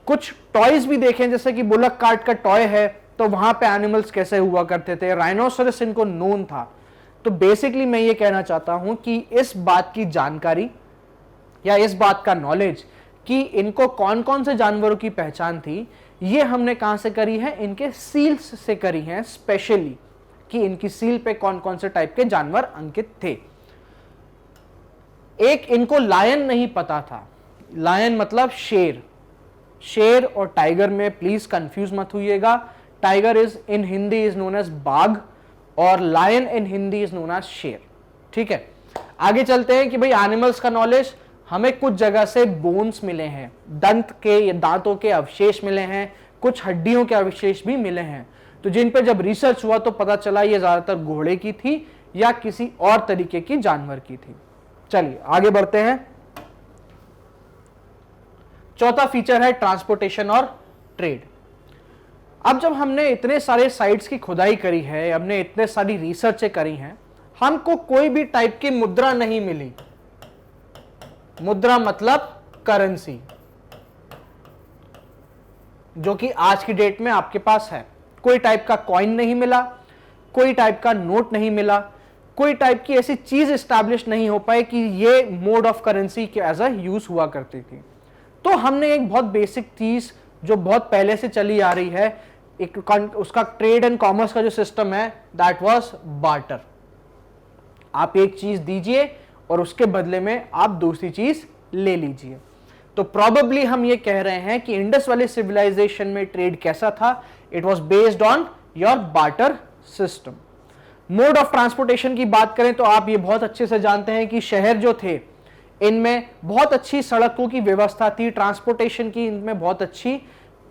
Speaker 1: कुछ टॉयज भी देखें, जैसे कि बुलक कार्ट का टॉय है, तो वहां पे एनिमल्स कैसे हुआ करते थे। राइनोसरस इनको नोन था। तो बेसिकली मैं ये कहना चाहता हूं कि इस बात की जानकारी या इस बात का नॉलेज कि इनको कौन कौन से जानवरों की पहचान थी, ये हमने कहां से करी है, इनके सील्स से करी है स्पेशली, कि इनकी सील पे कौन कौन से टाइप के जानवर अंकित थे। एक इनको लायन नहीं पता था। लायन मतलब शेर। शेर और टाइगर में प्लीज कंफ्यूज मत होइएगा। Tiger is in Hindi is known as bagh और lion in Hindi is known as sher. ठीक है, आगे चलते हैं कि भाई एनिमल्स का नॉलेज, हमें कुछ जगह से बोन्स मिले हैं, दंत के या दांतों के अवशेष मिले हैं, कुछ हड्डियों के अवशेष भी मिले हैं। तो जिन पे जब रिसर्च हुआ तो पता चला ये ज्यादातर घोड़े की थी या किसी और तरीके की जानवर की थी। चलिए आगे बढ़ते हैं। चौथा फीचर है ट्रांसपोर्टेशन और ट्रेड। अब जब हमने इतने सारे साइट्स की खुदाई करी है, हमने इतने सारी रिसर्चें करी हैं, हमको कोई भी टाइप की मुद्रा नहीं मिली। मुद्रा मतलब करेंसी, जो कि आज की डेट में आपके पास है। कोई टाइप का कॉइन नहीं मिला, कोई टाइप का नोट नहीं मिला, कोई टाइप की ऐसी चीज एस्टैब्लिश नहीं हो पाए कि ये मोड ऑफ करेंसी के एज अ यूज हुआ करती थी। तो हमने एक बहुत बेसिक चीज जो बहुत पहले से चली आ रही है, एक उसका ट्रेड एंड कॉमर्स का जो सिस्टम है, दैट वाज बार्टर। आप एक चीज दीजिए और उसके बदले में आप दूसरी चीज ले लीजिए। तो प्रोबेबली हम ये कह रहे हैं कि इंडस वाली सिविलाइजेशन में ट्रेड कैसा था, it was based on your barter system. Mode of transportation की बात करें तो आप ये बहुत अच्छे से जानते हैं कि शहर जो थे इनमें बहुत अच्छी सड़कों की व्यवस्था थी, ट्रांसपोर्टेशन की इनमें बहुत अच्छी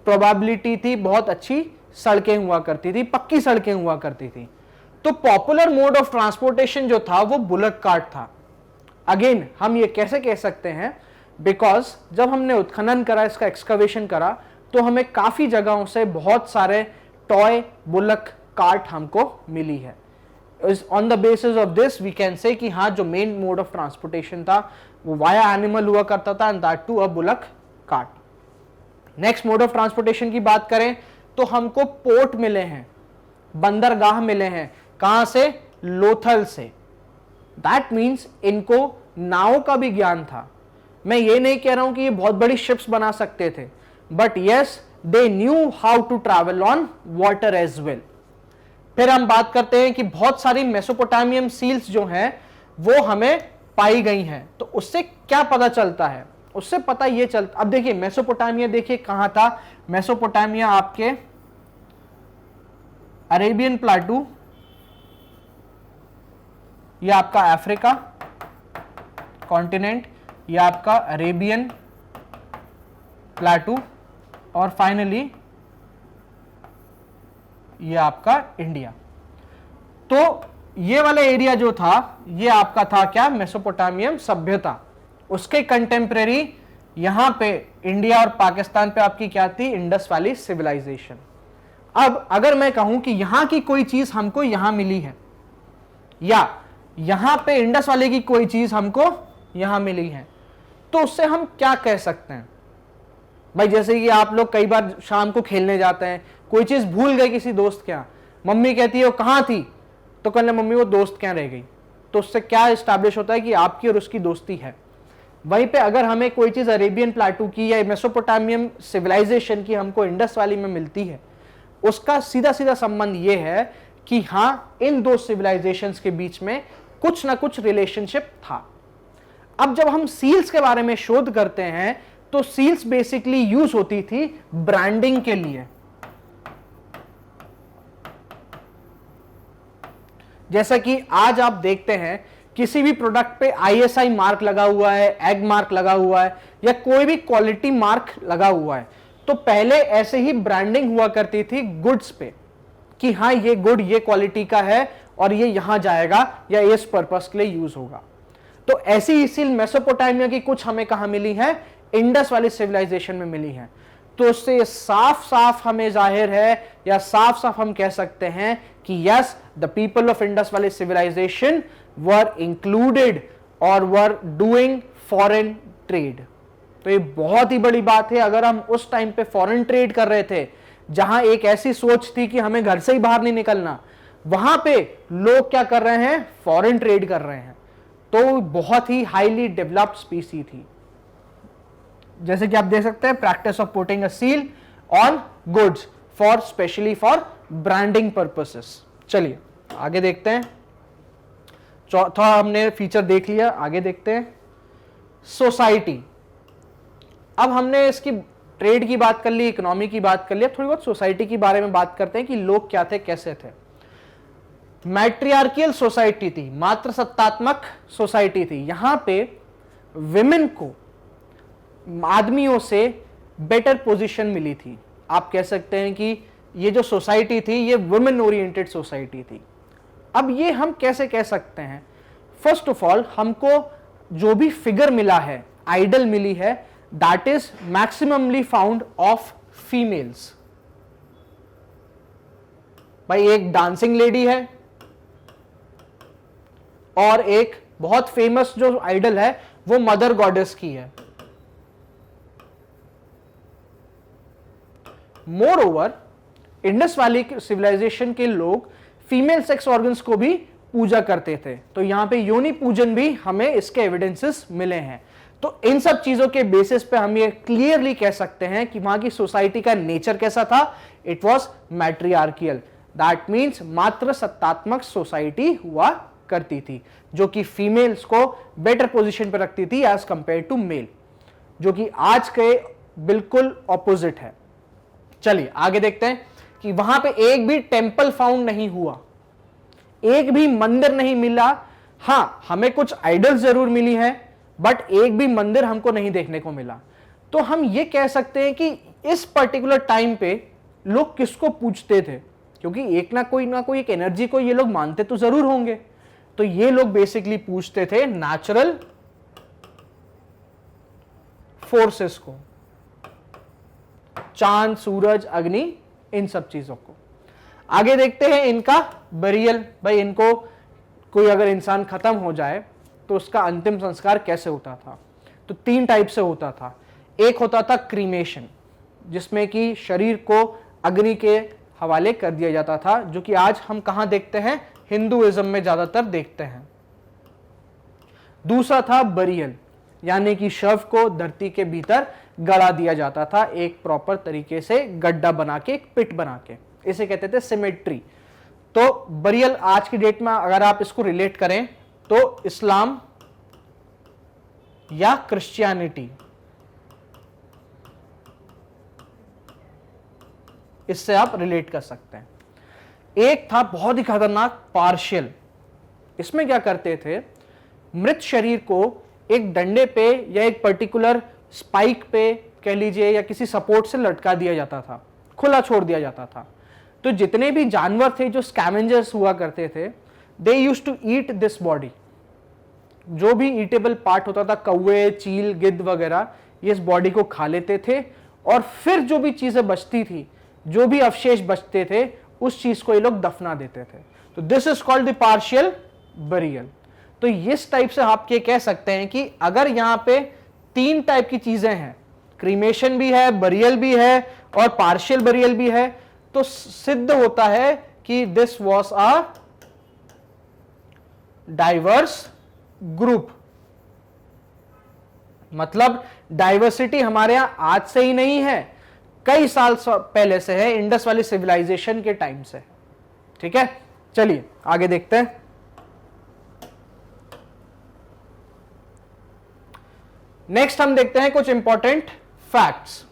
Speaker 1: प्रोबेबिलिटी थी, बहुत अच्छी सड़कें हुआ करती थी, पक्की सड़कें हुआ करती थी। तो पॉपुलर मोड ऑफ ट्रांसपोर्टेशन जो था वो बुलक कार्ट था। अगेन हम ये कैसे कह सकते हैं, बिकॉज जब हमने उत्खनन करा, इसका एक्सकवेशन करा, तो हमें काफी जगहों से बहुत सारे टॉय बुलक कार्ट हमको मिली है। On the basis of this we can say कि हाँ, जो मेन मोड ऑफ ट्रांसपोर्टेशन था वो वाया एनिमल हुआ करता था, and that too a bullock cart. Next mode of transportation की बात करें तो हमको पोर्ट मिले हैं, बंदरगाह मिले हैं। कहां से? लोथल से। दैट मीन्स इनको नाव का भी ज्ञान था। मैं ये नहीं कह रहा हूं कि ये बहुत बड़ी शिप्स बना सकते थे, but yes they knew how to travel on water as well. फिर हम बात करते हैं कि बहुत सारी मेसोपोटामियन सील्स जो हैं वो हमें पाई गई हैं। तो उससे क्या पता चलता है? उससे पता ये चलता, अब देखिए मेसोपोटामिया, देखिए कहां था मेसोपोटामिया, आपके अरेबियन प्लाटू, यह आपका अफ्रीका कॉन्टिनेंट, यह आपका अरेबियन प्लाटू, और फाइनली ये आपका इंडिया। तो ये वाला एरिया जो था ये आपका था क्या? मेसोपोटामियन सभ्यता। उसके कंटेम्परेरी यहां पे इंडिया और पाकिस्तान पे आपकी क्या थी? Indus Valley Civilization. अब अगर मैं कहूं कि यहां की कोई चीज हमको यहां मिली है, या यहां पे इंडस वाले की कोई चीज हमको यहां मिली है, तो उससे हम क्या कह सकते हैं भाई? जैसे कि आप लोग कई बार शाम को खेलने जाते हैं, कोई चीज भूल गए किसी दोस्त के यहाँ, मम्मी कहती है वो कहां थी, तो कहने मम्मी वो दोस्त के यहाँ रह गई, तो उससे क्या एस्टैब्लिश होता है कि आपकी और उसकी दोस्ती है। वहीं पे अगर हमें कोई चीज अरेबियन प्लाटू की या मेसोपोटामियन सिविलाइजेशन की हमको इंडस वैली में मिलती है, उसका सीधा सीधा संबंध ये है कि हां, इन दो सिविलाइजेशंस के बीच में कुछ ना कुछ रिलेशनशिप था। अब जब हम सील्स के बारे में शोध करते हैं तो सील्स बेसिकली यूज होती थी ब्रांडिंग के लिए। जैसा कि आज आप देखते हैं किसी भी प्रोडक्ट पे ISI मार्क लगा हुआ है, एग मार्क लगा हुआ है, या कोई भी क्वालिटी मार्क लगा हुआ है, तो पहले ऐसे ही ब्रांडिंग हुआ करती थी गुड्स पे कि हाँ ये गुड ये क्वालिटी का है और ये यहां जाएगा या इस पर्पस के लिए यूज होगा। तो ऐसी ही सील मेसोपोटामिया की कुछ हमें कहां मिली है, इंडस वाली सिविलाइजेशन में मिली है। तो उससे साफ साफ हमें जाहिर है या साफ साफ हम कह सकते हैं कि yes, the people of Indus वाली सिविलाइजेशन वर इंक्लूडेड और वर डूइंग फॉरेन ट्रेड। तो ये बहुत ही बड़ी बात है। अगर हम उस टाइम पे फॉरेन ट्रेड कर रहे थे जहां एक ऐसी सोच थी कि हमें घर से ही बाहर नहीं निकलना, वहां पे लोग क्या कर रहे हैं, फॉरेन ट्रेड कर रहे हैं। तो बहुत ही हाईली डेवलप्ड स्पीसी थी। जैसे कि आप देख सकते हैं, practice of putting a seal on goods for specially for branding purposes. चलिए आगे देखते हैं। चौथा हमने फीचर देख लिया, आगे देखते हैं सोसाइटी। अब हमने इसकी ट्रेड की बात कर ली, इकोनॉमी की बात कर लिया, थोड़ी बहुत सोसाइटी के बारे में बात करते हैं कि लोग क्या थे, कैसे थे। मैट्रियार्कियल सोसाइटी थी, मात्र सत्तात्मक सोसाइटी थी। यहां पे विमेन को आदमियों से बेटर पोजीशन मिली थी। आप कह सकते हैं कि ये जो सोसाइटी थी ये वुमेन ओरिएंटेड सोसाइटी थी। अब ये हम कैसे कह सकते हैं? फर्स्ट ऑफ ऑल, हमको जो भी फिगर मिला है, आइडल मिली है, that is maximally found of females. भाई एक डांसिंग लेडी है और एक बहुत फेमस जो आइडल है वो मदर गॉडेस की है। Moreover, Indus Valley Civilization के लोग फीमेल सेक्स ऑर्गन्स को भी पूजा करते थे। तो यहां पे योनि पूजन भी हमें इसके एविडेंसेस मिले हैं। तो इन सब चीजों के बेसिस पे हम ये क्लियरली कह सकते हैं कि वहां की सोसाइटी का नेचर कैसा था, इट वॉज मैट्रियार्कियल। दैट मीन्स मात्र सत्तात्मक सोसाइटी हुआ करती थी, जो कि फीमेल्स को बेटर पोजीशन पर रखती थी एज कंपेयर टू मेल, जो कि आज के बिल्कुल ऑपोजिट है। चलिए आगे देखते हैं कि वहां पे एक भी टेंपल फाउंड नहीं हुआ, एक भी मंदिर नहीं मिला। हां, हमें कुछ आइडल्स जरूर मिली है, बट एक भी मंदिर हमको नहीं देखने को मिला। तो हम ये कह सकते हैं कि इस पर्टिकुलर टाइम पे लोग किसको पूजते थे, क्योंकि एक ना कोई एक एनर्जी को ये लोग मानते तो जरूर होंगे। तो ये लोग बेसिकली पूजते थे नेचुरल फोर्सेस को, चांद, सूरज, अग्नि, इन सब चीजों को। आगे देखते हैं इनका बरियल। भाई इनको कोई अगर इंसान खत्म हो जाए तो उसका अंतिम संस्कार कैसे होता था? तो 3 टाइप से होता था। एक होता था क्रीमेशन, जिसमें कि शरीर को अग्नि के हवाले कर दिया जाता था, जो कि आज हम कहां देखते हैं, हिंदुइज्म में ज्यादातर देखते हैं। दूसरा था बरियल, यानी कि शव को धरती के भीतर गड़ा दिया जाता था, एक प्रॉपर तरीके से गड्ढा बना के, एक पिट बना के। इसे कहते थे सिमेट्री। तो बरियल आज की डेट में अगर आप इसको रिलेट करें तो इस्लाम या क्रिश्चियनिटी, इससे आप रिलेट कर सकते हैं। एक था बहुत ही खतरनाक पार्शियल। इसमें क्या करते थे, मृत शरीर को एक डंडे पे या एक पर्टिकुलर स्पाइक पे कह लीजिए या किसी सपोर्ट से लटका दिया जाता था, खुला छोड़ दिया जाता था। तो जितने भी जानवर थे जो स्कैवेंजर्स हुआ करते थे, they used to eat this body. जो भी ईटेबल पार्ट होता था, कौवे, चील, गिद्ध वगैरह, ये इस बॉडी को खा लेते थे और फिर जो भी चीजें बचती थी, जो भी अवशेष बचते थे, उस चीज को ये लोग दफना देते थे। तो this is called the partial burial. तो इस टाइप से आप ये कह सकते हैं कि अगर यहां पे 3 टाइप की चीजें हैं, क्रीमेशन भी है, बरियल भी है और पार्शियल बरियल भी है, तो सिद्ध होता है कि this was a diverse group. मतलब डाइवर्सिटी हमारे यहां आज से ही नहीं है, कई साल पहले से है, इंडस वाली सिविलाइजेशन के टाइम से। ठीक है, चलिए आगे देखते हैं। नेक्स्ट हम देखते हैं कुछ इंपॉर्टेंट फैक्ट्स।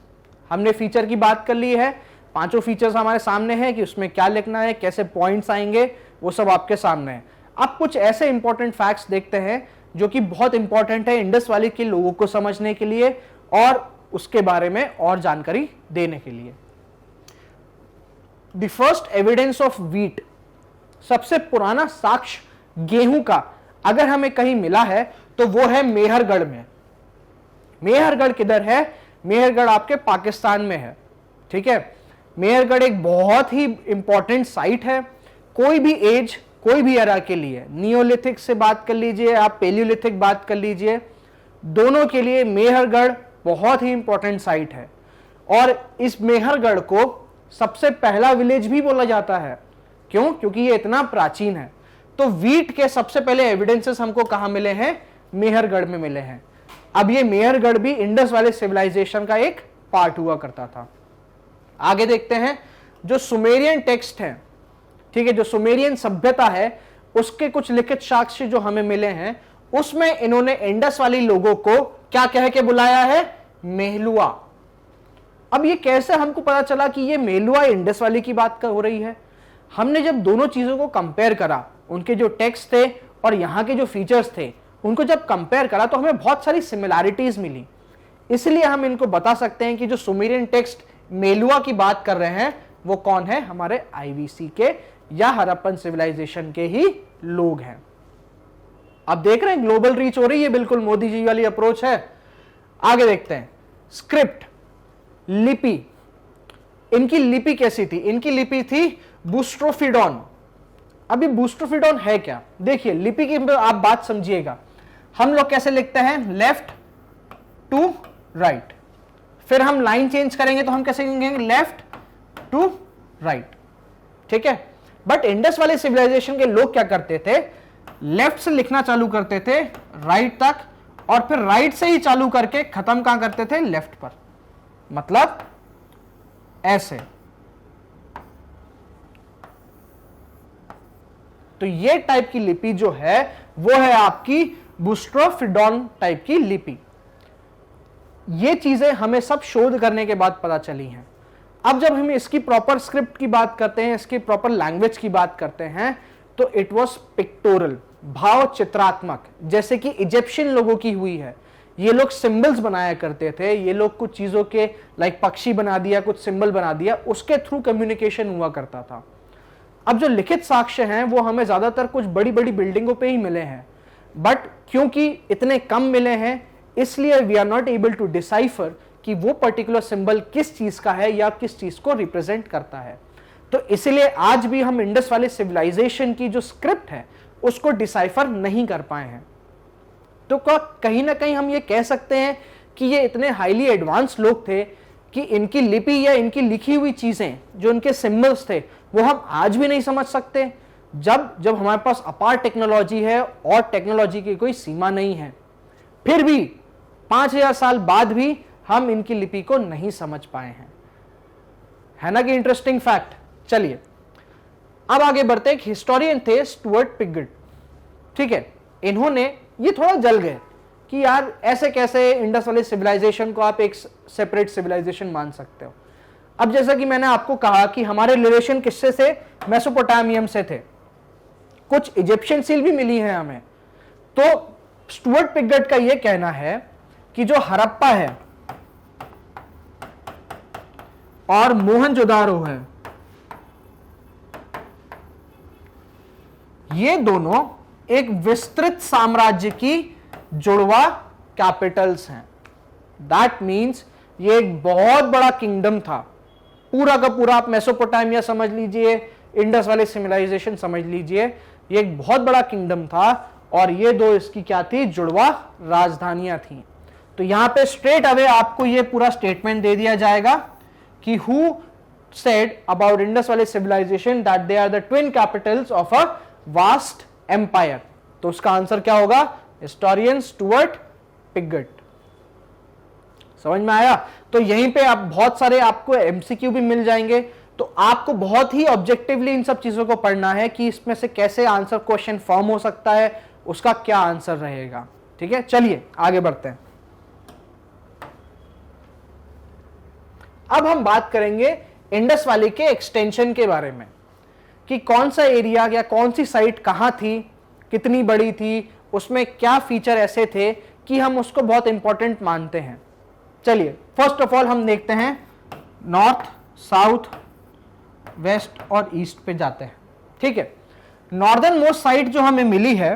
Speaker 1: हमने फीचर की बात कर ली है, पांचों फीचर्स हमारे सामने हैं कि उसमें क्या लिखना है, कैसे पॉइंट्स आएंगे, वो सब आपके सामने है। अब कुछ ऐसे इंपॉर्टेंट फैक्ट्स देखते हैं जो कि बहुत इंपॉर्टेंट है इंडस वैली के लोगों को समझने के लिए और उसके बारे में और जानकारी देने के लिए। The first evidence of wheat, सबसे पुराना साक्ष्य गेहूं का अगर हमें कहीं मिला है तो वो है मेहरगढ़ में। मेहरगढ़ किधर है? मेहरगढ़ आपके पाकिस्तान में है, ठीक है। मेहरगढ़ एक बहुत ही इंपॉर्टेंट साइट है। कोई भी एज, कोई भी एरा के लिए, नियोलिथिक से बात कर लीजिए, आप पेलियोलिथिक बात कर लीजिए, दोनों के लिए मेहरगढ़ बहुत ही इंपॉर्टेंट साइट है। और इस मेहरगढ़ को सबसे पहला विलेज भी बोला जाता है। क्यों? क्योंकि ये इतना प्राचीन है। तो वीट के सबसे पहले एविडेंसेस हमको कहां मिले हैं? मेहरगढ़ में मिले हैं। अब ये मेहरगढ़ भी इंडस वैली सिविलाइजेशन का एक पार्ट हुआ करता था। आगे देखते हैं, जो सुमेरियन टेक्स्ट है, ठीक है, जो सुमेरियन सभ्यता है, उसके कुछ लिखित साक्ष्य जो हमें मिले हैं, उसमें इन्होंने इंडस वैली लोगों को क्या कह के बुलाया है? मेहलुआ। अब ये कैसे हमको पता चला कि ये मेहलुआ इंडस वैली की बात हो रही है? हमने जब दोनों चीजों को कंपेयर करा, उनके जो टेक्स्ट थे और यहाँ के जो फीचर्स थे, उनको जब कंपेयर करा तो हमें बहुत सारी सिमिलैरिटीज मिली। इसलिए हम इनको बता सकते हैं कि जो सुमेरियन टेक्स्ट मेलुआ की बात कर रहे हैं वो कौन है? हमारे आईवीसी के या हड़प्पन सिविलाइजेशन के ही लोग हैं। अब देख रहे हैं ग्लोबल रीच हो रही है, बिल्कुल मोदी जी वाली अप्रोच है। आगे देखते हैं, स्क्रिप्ट, लिपि। इनकी लिपि कैसी थी? इनकी लिपि थी बूस्ट्रोफिडोन। अभी बूस्ट्रोफिडोन है क्या? देखिए, लिपि की आप बात समझिएगा। हम लोग कैसे लिखते हैं? Left to right. फिर हम लाइन चेंज करेंगे तो हम कैसे लिखेंगे? लेफ्ट टू राइट, ठीक है। बट इंडस वाले सिविलाइजेशन के लोग क्या करते थे? लेफ्ट से लिखना चालू करते थे राइट तक, और फिर राइट से ही चालू करके खत्म कहां करते थे? लेफ्ट पर। मतलब ऐसे। तो ये टाइप की लिपि जो है वो है आपकी बूस्ट्रोफिडोन टाइप की लिपि। ये चीजें हमें सब शोध करने के बाद पता चली हैं। अब जब हम इसकी प्रॉपर स्क्रिप्ट की बात करते हैं, इसकी प्रॉपर लैंग्वेज की बात करते हैं, तो इट वाज पिक्टोरल, भाव चित्रात्मक, जैसे कि इजिप्शियन लोगों की हुई है। ये लोग सिंबल्स बनाया करते थे। ये लोग कुछ चीजों के लाइक पक्षी बना दिया, कुछ सिंबल बना दिया, उसके थ्रू कम्युनिकेशन हुआ करता था। अब जो लिखित साक्ष्य हैं वो हमें ज्यादातर कुछ बड़ी बड़ी बिल्डिंगों पे ही मिले हैं, बट क्योंकि इतने कम मिले हैं इसलिए we are not able to decipher कि वो पर्टिकुलर सिंबल किस चीज का है या किस चीज को रिप्रेजेंट करता है। तो इसलिए आज भी हम इंडस वैली सिविलाइजेशन की जो स्क्रिप्ट है उसको डिसाइफर नहीं कर पाए हैं। तो कहीं ना कहीं हम ये कह सकते हैं कि ये इतने हाईली एडवांस लोग थे कि इनकी लिपि या इनकी लिखी हुई चीजें, जो इनके सिंबल्स थे, वो हम आज भी नहीं समझ सकते, जब हमारे पास अपार टेक्नोलॉजी है और टेक्नोलॉजी की कोई सीमा नहीं है। फिर भी 5000 साल बाद भी हम इनकी लिपि को नहीं समझ पाए हैं। है ना कि इंटरेस्टिंग फैक्ट। चलिए अब आगे बढ़ते। एक हिस्टोरियन थे स्टुअर्ट पिगट, ठीक है। इन्होंने ये थोड़ा जल गए कि यार ऐसे कैसे इंडस वैली सिविलाइजेशन को आप एक सेपरेट सिविलाइजेशन मान सकते हो। अब जैसा कि मैंने आपको कहा कि हमारे रिलेशन किससे से? मेसोपोटामियम से थे। कुछ इजिप्शियन सील भी मिली है हमें। तो स्टुअर्ट पिगट का यह कहना है कि जो हड़प्पा है और मोहनजोदारो है, ये दोनों एक विस्तृत साम्राज्य की जुड़वा कैपिटल्स हैं। दैट मीन्स ये एक बहुत बड़ा किंगडम था। पूरा का पूरा आप मेसोपोटामिया समझ लीजिए, इंडस वैली सिविलाइजेशन समझ लीजिए, ये एक बहुत बड़ा किंगडम था और ये दो इसकी क्या थी? जुड़वा राजधानियां थी। तो यहां पे स्ट्रेट अवे आपको ये पूरा स्टेटमेंट दे दिया जाएगा कि who said about Indus Valley Civilization that they are the twin capitals of a vast empire. तो उसका आंसर क्या होगा? Historian Stuart Piggott. समझ में आया? तो यहीं पे आप बहुत सारे आपको एमसीक्यू भी मिल जाएंगे। तो आपको बहुत ही ऑब्जेक्टिवली इन सब चीजों को पढ़ना है कि इसमें से कैसे आंसर क्वेश्चन फॉर्म हो सकता है, उसका क्या आंसर रहेगा। ठीक है, चलिए आगे बढ़ते हैं। अब हम बात करेंगे इंडस वैली के एक्सटेंशन के बारे में, कि कौन सा एरिया या कौन सी साइट कहाँ थी, कितनी बड़ी थी, उसमें क्या फीचर ऐसे थे कि हम उसको बहुत इंपॉर्टेंट मानते हैं। चलिए फर्स्ट ऑफ ऑल हम देखते हैं नॉर्थ, साउथ, वेस्ट और ईस्ट पे जाते हैं। ठीक है, नॉर्दर्न मोस्ट साइट जो हमें मिली है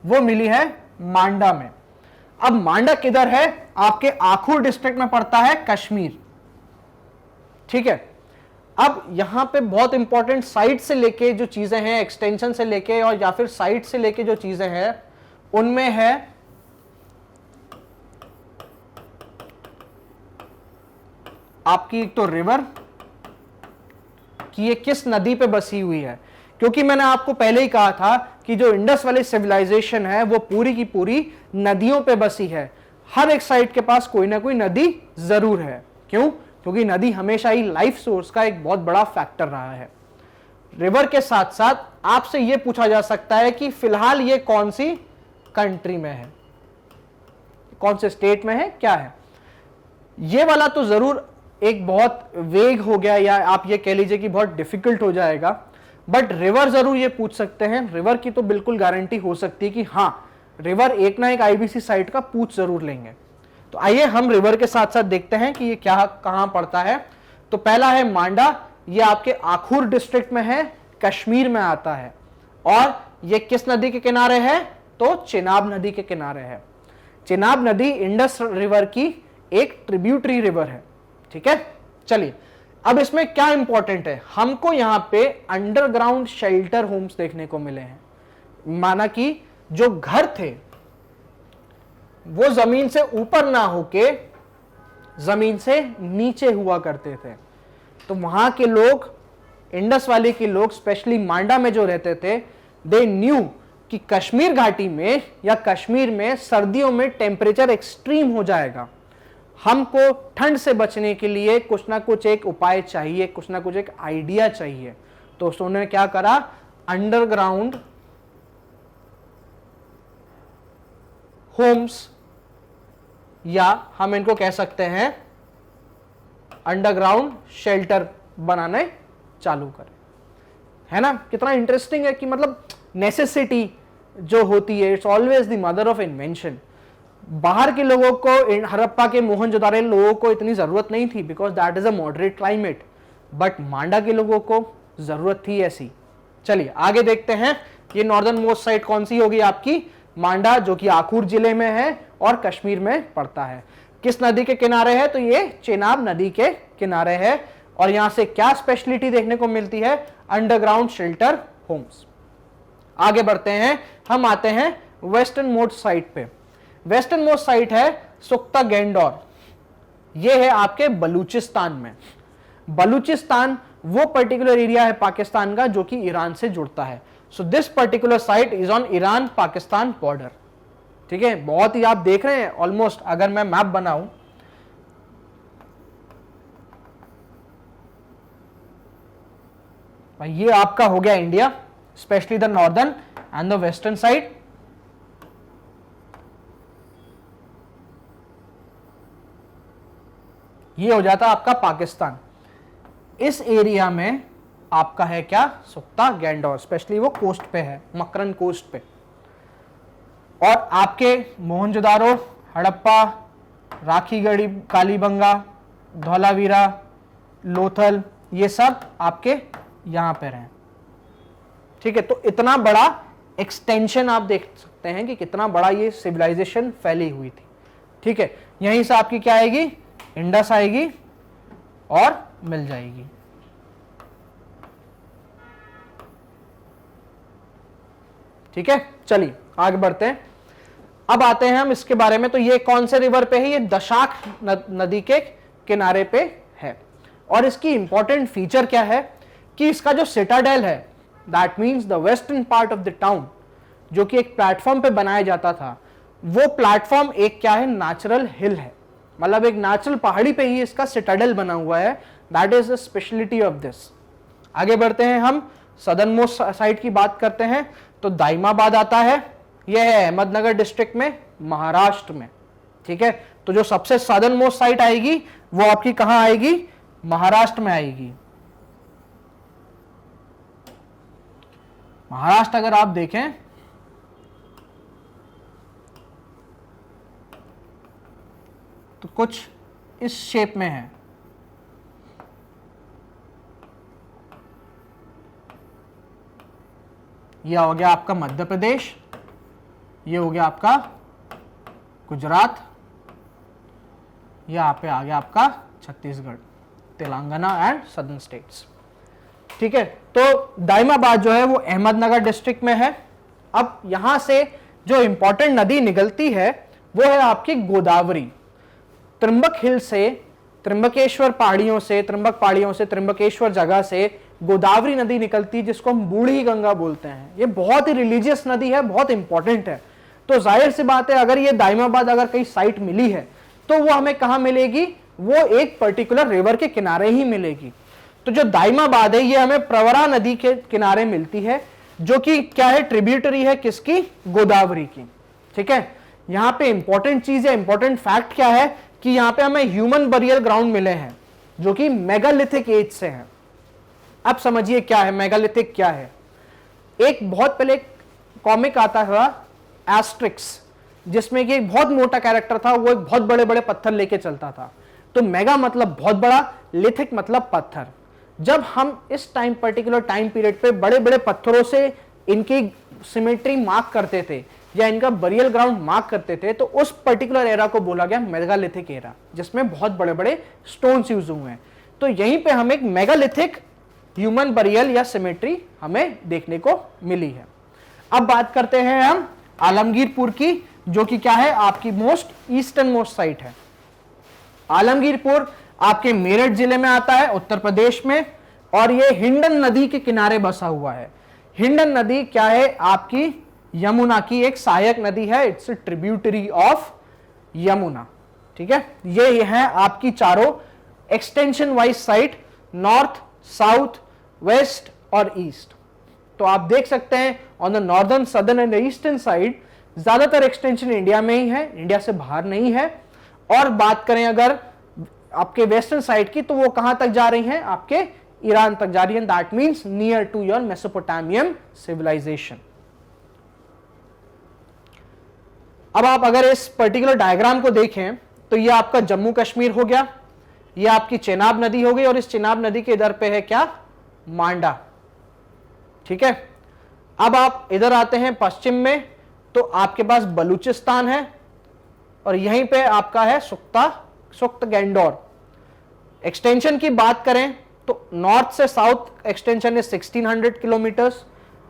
Speaker 1: वो मिली है मांडा में। अब मांडा किधर है? आपके आखूर डिस्ट्रिक्ट में पड़ता है, कश्मीर। ठीक है, अब यहां पे बहुत इंपॉर्टेंट साइट से लेके जो चीजें हैं, एक्सटेंशन से लेके और या फिर साइट से लेके जो चीजें हैं, उनमें है आपकी एक तो रिवर, कि ये किस नदी पे बसी हुई है, क्योंकि मैंने आपको पहले ही कहा था कि जो इंडस वैली सिविलाइजेशन है वो पूरी की पूरी नदियों पे बसी है। हर एक साइट के पास कोई ना कोई नदी जरूर है। क्यों? क्योंकि नदी हमेशा ही लाइफ सोर्स का एक बहुत बड़ा फैक्टर रहा है। रिवर के साथ साथ आपसे यह पूछा जा सकता है कि फिलहाल ये कौन सी कंट्री में है, कौन से स्टेट में है, क्या है। ये वाला तो जरूर एक बहुत वेग हो गया, या आप ये कह लीजिए कि बहुत डिफिकल्ट हो जाएगा, बट रिवर जरूर ये पूछ सकते हैं। रिवर की तो बिल्कुल गारंटी हो सकती है कि हाँ, रिवर एक ना एक आईबीसी साइट का पूछ जरूर लेंगे। तो आइए हम रिवर के साथ साथ देखते हैं कि ये क्या कहां पड़ता है। तो पहला है मांडा, ये आपके आखूर डिस्ट्रिक्ट में है, कश्मीर में आता है, और ये किस नदी के किनारे है? तो चिनाब नदी के किनारे है। चिनाब नदी इंडस रिवर की एक ट्रिब्यूटरी रिवर है। ठीक है, चलिए अब इसमें क्या इंपॉर्टेंट है, हमको यहां पे अंडरग्राउंड शेल्टर होम्स देखने को मिले हैं। माना कि जो घर थे वो जमीन से ऊपर ना होके जमीन से नीचे हुआ करते थे। तो वहां के लोग, इंडस वैली के लोग, स्पेशली मांडा में जो रहते थे, दे न्यू कि कश्मीर घाटी में या कश्मीर में सर्दियों में टेम्परेचर एक्सट्रीम हो जाएगा, हमको ठंड से बचने के लिए कुछ ना कुछ एक उपाय चाहिए, कुछ ना कुछ एक आइडिया चाहिए। तो उन्होंने क्या करा? अंडरग्राउंड होम्स, या हम इनको कह सकते हैं अंडरग्राउंड शेल्टर बनाने चालू करें। है ना, कितना इंटरेस्टिंग है कि मतलब नेसेसिटी जो होती है, it's always the mother of invention. बाहर के लोगों को, हड़प्पा के मोहनजोदारो लोगों को इतनी जरूरत नहीं थी, because that is a moderate climate, but Manda के लोगों को जरूरत थी ऐसी। चलिए आगे देखते हैं, ये नॉर्दर्न मोस्ट साइड कौन सी होगी? आपकी मांडा, जो कि आखूर जिले में है और कश्मीर में पड़ता है। किस नदी के किनारे है? तो ये चेनाब नदी के किनारे है। और यहां से क्या स्पेशलिटी देखने को मिलती है? Underground shelter homes. आगे बढ़ते हैं, हम आते हैं वेस्टर्न मोस्ट साइट पे। वेस्टर्न मोस्ट साइट है सुख्ता गैंडोर, ये है आपके बलूचिस्तान में। बलूचिस्तान वो पर्टिकुलर एरिया है पाकिस्तान का जो कि ईरान से जुड़ता है। So this particular site is on Iran Pakistan border. ठीक है, बहुत ही आप देख रहे हैं ऑलमोस्ट, अगर मैं मैप बनाऊं, ये आपका हो गया India, specially the northern and the western side. ये हो जाता आपका पाकिस्तान। इस एरिया में आपका है क्या? सुख्ता गैंडोर, स्पेशली वो कोस्ट पे है, मकरन कोस्ट पे। और आपके मोहनजोदारो, हड़प्पा, राखीगढ़ी, कालीबंगा, धौलावीरा, लोथल, ये सब आपके यहां पे रहे। ठीक है, तो इतना बड़ा एक्सटेंशन आप देख सकते हैं कि कितना बड़ा ये सिविलाइजेशन फैली हुई थी। ठीक है, यहीं से आपकी क्या आएगी? इंडस आएगी और मिल जाएगी। ठीक है, चलिए आगे बढ़ते हैं। अब आते हैं हम इसके बारे में। तो ये कौन से रिवर पे है? ये दशाक नदी के किनारे पे है। और इसकी इंपॉर्टेंट फीचर क्या है कि इसका जो सिटाडेल है, that means the western part of the town, जो कि एक प्लेटफॉर्म पे बनाया जाता था, वो प्लेटफॉर्म एक क्या है? नेचुरल हिल है, मतलब एक नेचुरल पहाड़ी पे ही इसका सिटाडेल बना हुआ है। That is the speciality of this. आगे बढ़ते हैं, हम सदर्न मोस्ट साइड की बात करते हैं। तो दाइमाबाद आता है, यह है अहमदनगर डिस्ट्रिक्ट में, महाराष्ट्र में। ठीक है, तो जो सबसे सदर्न मोस्ट साइट आएगी वो आपकी कहां आएगी, महाराष्ट्र में आएगी। महाराष्ट्र अगर आप देखें तो कुछ इस शेप में है। यह हो गया आपका मध्य प्रदेश, ये हो गया आपका गुजरात, यहां पे आ गया आपका Chhattisgarh, Telangana and southern states. ठीक है, तो दाइमाबाद जो है वो अहमदनगर डिस्ट्रिक्ट में है। अब यहां से जो इंपॉर्टेंट नदी निकलती है वो है आपकी गोदावरी। त्र्यंबक हिल से, त्र्यंबकेश्वर पहाड़ियों से, त्र्यंबक पहाड़ियों से, त्र्यंबकेश्वर जगह से गोदावरी नदी निकलती है, जिसको हम बूढ़ी गंगा बोलते हैं। ये बहुत ही रिलीजियस नदी है, बहुत इंपॉर्टेंट है। तो जाहिर सी बात है, अगर ये दाइमाबाद अगर कहीं साइट मिली है तो वो हमें कहां मिलेगी, वो एक पर्टिकुलर रिवर के किनारे ही मिलेगी। तो जो दाइमाबाद है ये हमें प्रवरा नदी के किनारे मिलती है, जो कि क्या है, ट्रिब्यूटरी है किसकी, गोदावरी की। ठीक है, यहां पे इंपॉर्टेंट चीज है, इंपॉर्टेंट फैक्ट क्या है कि यहां पे हमें ह्यूमन बरियल ग्राउंड मिले हैं जो कि मेगालिथिक एज से हैं। अब समझिए क्या है मेगालिथिक, क्या है। एक बहुत पहले कॉमिक आता हुआ एस्ट्रिक्स, जिसमें कि एक बहुत मोटा कैरेक्टर था, वो एक बहुत बड़े बड़े पत्थर लेके चलता था। तो मेगा मतलब बहुत बड़ा, लिथिक मतलब पत्थर। जब हम इस टाइम पर्टिकुलर टाइम पीरियड पे बड़े बड़े पत्थरों से इनकी सिमेट्री मार्क करते थे या इनका बरियल ग्राउंड मार्क करते थे, तो उस पर्टिकुलर एरा को बोला गया मेगालिथिक एरा, जिसमें बहुत बड़े बड़े स्टोन्स यूज हुए हैं। तो यहीं पे हमें एक मेगालिथिक ह्यूमन बरियल या सिमेट्री हमें देखने को मिली है। अब बात करते हैं हम आलमगीरपुर की, जो कि क्या है, आपकी मोस्ट ईस्टर्न मोस्ट साइट है। आलमगीरपुर आपके मेरठ जिले में आता है, उत्तर प्रदेश में, और ये हिंडन नदी के किनारे बसा हुआ है। हिंडन नदी क्या है, आपकी यमुना की एक सहायक नदी है, it's a tributary of Yamuna. ठीक है, ये है आपकी चारों extension wise site, north, south, west और ईस्ट। तो आप देख सकते हैं on the northern, southern and eastern side ज्यादातर एक्सटेंशन इंडिया में ही है, इंडिया से बाहर नहीं है। और बात करें अगर आपके वेस्टर्न साइड की, तो वो कहां तक जा रही हैं, आपके ईरान तक जा रही है। That means near to your Mesopotamian civilization. अब आप अगर इस पर्टिकुलर डायग्राम को देखें तो ये आपका जम्मू कश्मीर हो गया, ये आपकी चेनाब नदी हो गई, और इस चेनाब नदी के इधर पे है क्या, मांडा। ठीक है, अब आप इधर आते हैं पश्चिम में, तो आपके पास बलूचिस्तान है, और यहीं पे आपका है सुख्ता गैंडोर। एक्सटेंशन की बात करें तो नॉर्थ से साउथ एक्सटेंशन है 1600 किलोमीटर्स।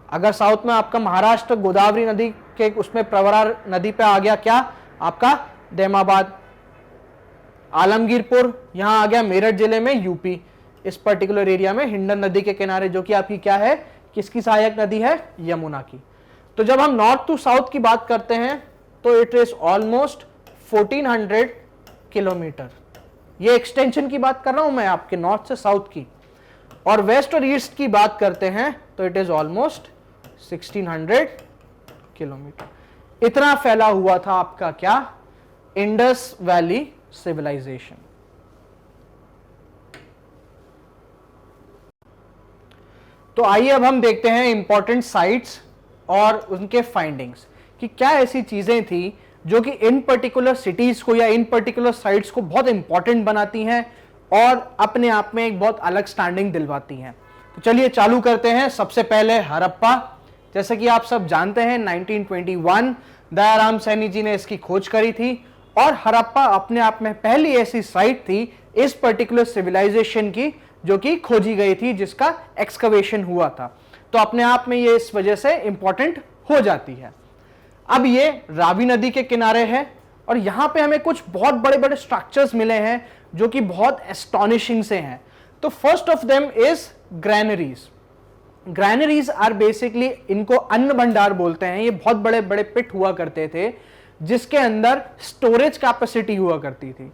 Speaker 1: अगर साउथ में आपका महाराष्ट्र गोदावरी नदी के उसमें प्रवरा नदी पे आ गया क्या, आपका दाइमाबाद। आलमगीरपुर यहां आ गया मेरठ जिले में, यूपी, इस पर्टिकुलर एरिया में हिंडन नदी के किनारे, जो कि आपकी क्या है, किसकी सहायक नदी है, यमुना की। तो जब हम नॉर्थ टू साउथ की बात करते हैं तो इट इज ऑलमोस्ट 1400 किलोमीटर। ये एक्सटेंशन की बात कर रहा हूं मैं आपके नॉर्थ से साउथ की। और वेस्ट और ईस्ट की बात करते हैं तो इट इज ऑलमोस्ट 1600 किलोमीटर। इतना फैला हुआ था आपका क्या, इंडस वैली सिविलाइजेशन। तो आइए अब हम देखते हैं इंपॉर्टेंट साइट्स और उनके फाइंडिंग्स, कि क्या ऐसी चीजें थी जो कि इन पर्टिकुलर सिटीज को या इन पर्टिकुलर साइट्स को बहुत इंपॉर्टेंट बनाती हैं और अपने आप में एक बहुत अलग स्टैंडिंग दिलवाती हैं। तो चलिए चालू करते हैं। सबसे पहले हड़प्पा। जैसे कि आप सब जानते हैं 1921 दयाराम सैनी जी ने इसकी खोज करी थी, और हड़प्पा अपने आप में पहली ऐसी साइट थी इस पर्टिकुलर सिविलाइजेशन की जो कि खोजी गई थी, जिसका एक्सकवेशन हुआ था। तो अपने आप में ये इस वजह से इंपॉर्टेंट हो जाती है। अब ये रावी नदी के किनारे है, और यहां पे हमें कुछ बहुत बड़े बड़े स्ट्रक्चर्स मिले हैं जो कि बहुत एस्टॉनिशिंग से हैं। तो first of them is granaries. Granaries are basically, इनको अन्न भंडार बोलते हैं। ये बहुत बड़े बड़े पिट हुआ करते थे जिसके अंदर स्टोरेज कैपेसिटी हुआ करती थी।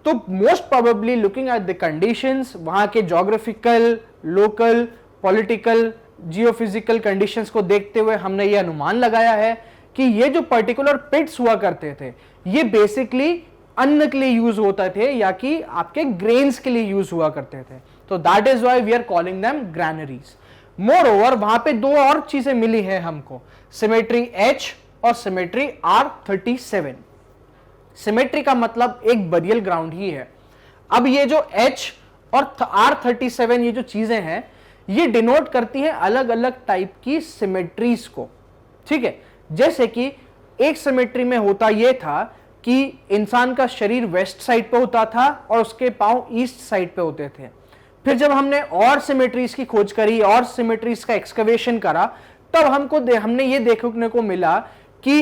Speaker 1: तो most probably looking at the conditions, वहां के geographical, local, political, geophysical conditions को देखते हुए हमने ये अनुमान लगाया है कि ये जो पर्टिकुलर पिट्स हुआ करते थे ये बेसिकली अन्न के लिए यूज होते थे या कि आपके ग्रेन्स के लिए यूज हुआ करते थे। तो that is why we are calling them granaries. Moreover वहां पे दो और चीजें मिली है हमको, सिमेट्री H और सिमेट्री R37। सिमेट्री का मतलब एक बरियल ग्राउंड ही है। अब ये जो H और R37 ये जो चीजें हैं ये डिनोट करती हैं अलग अलग टाइप की सिमेट्रीज को, ठीक है। जैसे कि एक सिमेट्री में होता यह था कि इंसान का शरीर वेस्ट साइड पे होता था और उसके पांव ईस्ट साइड पे होते थे। फिर जब हमने और सिमेट्रीज की खोज करी और सिमेट्रीज का एक्सकवेशन करा, तब हमने ये देखने को मिला कि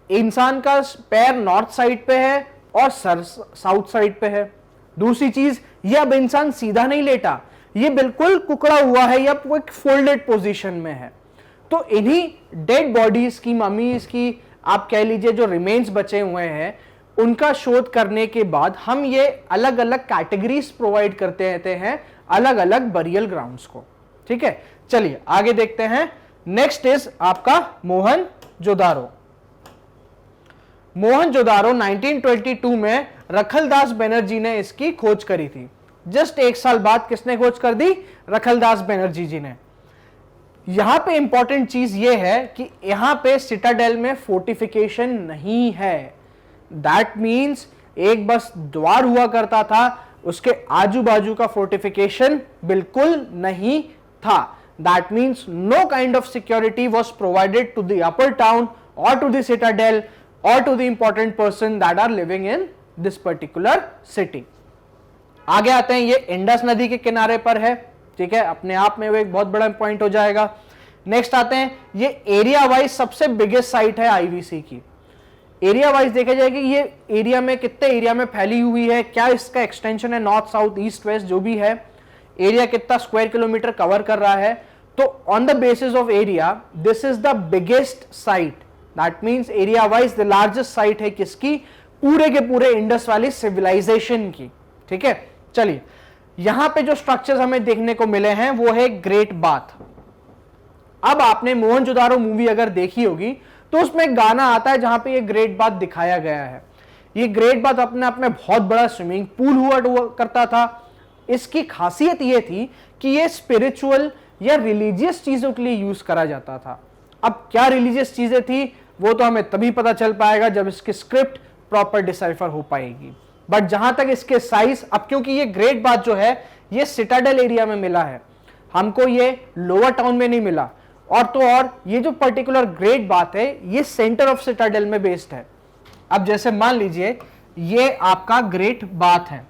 Speaker 1: इंसान का पैर नॉर्थ साइड पे है और सर साउथ साइड पे है। दूसरी चीज, ये अब इंसान सीधा नहीं लेटा, ये बिल्कुल कुकड़ा हुआ है या एक फोल्डेड पोजीशन में है। तो इन्हीं डेड बॉडीज की, ममीज की आप कह लीजिए जो रिमेन्स बचे हुए हैं, उनका शोध करने के बाद हम ये अलग अलग कैटेगरीज प्रोवाइड करते रहते हैं अलग अलग बरियल ग्राउंड्स को, ठीक है। चलिए आगे देखते हैं। नेक्स्ट इज आपका मोहनजोदारो। मोहनजोदारो 1922 में रखलदास बनर्जी ने इसकी खोज करी थी। जस्ट एक साल बाद किसने खोज कर दी? रखलदास बनर्जी जी ने। यहां पे इंपॉर्टेंट चीज यह है कि यहां पे सिटाडेल में फोर्टिफिकेशन नहीं है। दैट मीन्स एक बस द्वार हुआ करता था, उसके आजू बाजू का फोर्टिफिकेशन बिल्कुल नहीं था। That means no kind of security was provided to the upper town और टू द सिटाडेल और to the important person that are living in this particular city. आगे आते हैं, ये इंडस नदी के किनारे पर है, ठीक है, अपने आप में वो एक बहुत बड़ा पॉइंट हो जाएगा। नेक्स्ट आते हैं, ये एरिया वाइज सबसे बिगेस्ट साइट है आईवीसी की। एरिया वाइज देखा जाए कि ये एरिया में कितने एरिया में फैली हुई है, क्या इसका एक्सटेंशन है, नॉर्थ साउथ ईस्ट वेस्ट जो भी है, एरिया कितना स्क्वायर किलोमीटर कवर कर रहा है। तो on the basis of area this is the biggest site. That means area wise the largest site है किसकी? पूरे के पूरे इंडस वैली सिविलाइजेशन की, ठीक है। चलिए यहां पे जो स्ट्रक्चर्स हमें देखने को मिले हैं वो है ग्रेट बाथ। अब आपने मोहनजोदारो मूवी अगर देखी होगी तो उसमें एक गाना आता है जहां पे ये ग्रेट बाथ दिखाया गया है। ये ग्रेट बाथ अपने आप में बहुत बड़ा स्विमिंग पूल हुआ करता था। इसकी खासियत ये थी कि ये स्पिरिचुअल या रिलीजियस चीजों के लिए यूज करा जाता था। अब क्या रिलीजियस चीजें थी वो तो हमें तभी पता चल पाएगा जब इसकी स्क्रिप्ट प्रॉपर डिसाइफर हो पाएगी। बट जहां तक इसके साइज, अब क्योंकि ये ग्रेट बाथ जो है ये सिटाडेल एरिया में मिला है, हमको ये लोअर टाउन में नहीं मिला, और तो और ये जो पर्टिकुलर ग्रेट बाथ है ये सेंटर ऑफ सिटाडेल में बेस्ड है। अब जैसे मान लीजिए ये आपका ग्रेट बाथ है,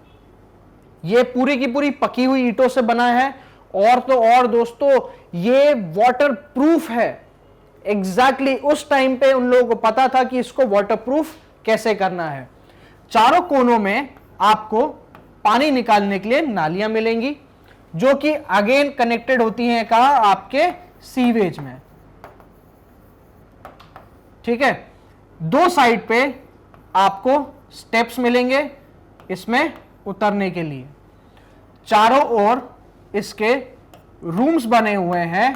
Speaker 1: ये पूरी की पूरी पकी हुई ईंटों से बना है, और तो और दोस्तों ये वाटर प्रूफ है। एग्जैक्टली उस टाइम पे उन लोगों को पता था कि इसको वाटर प्रूफ कैसे करना है। चारों कोनों में आपको पानी निकालने के लिए नालियां मिलेंगी जो कि अगेन कनेक्टेड होती हैं कहां? आपके सीवेज में, ठीक है। दो साइड पे आपको स्टेप्स मिलेंगे इसमें उतरने के लिए। चारों ओर इसके रूम्स बने हुए हैं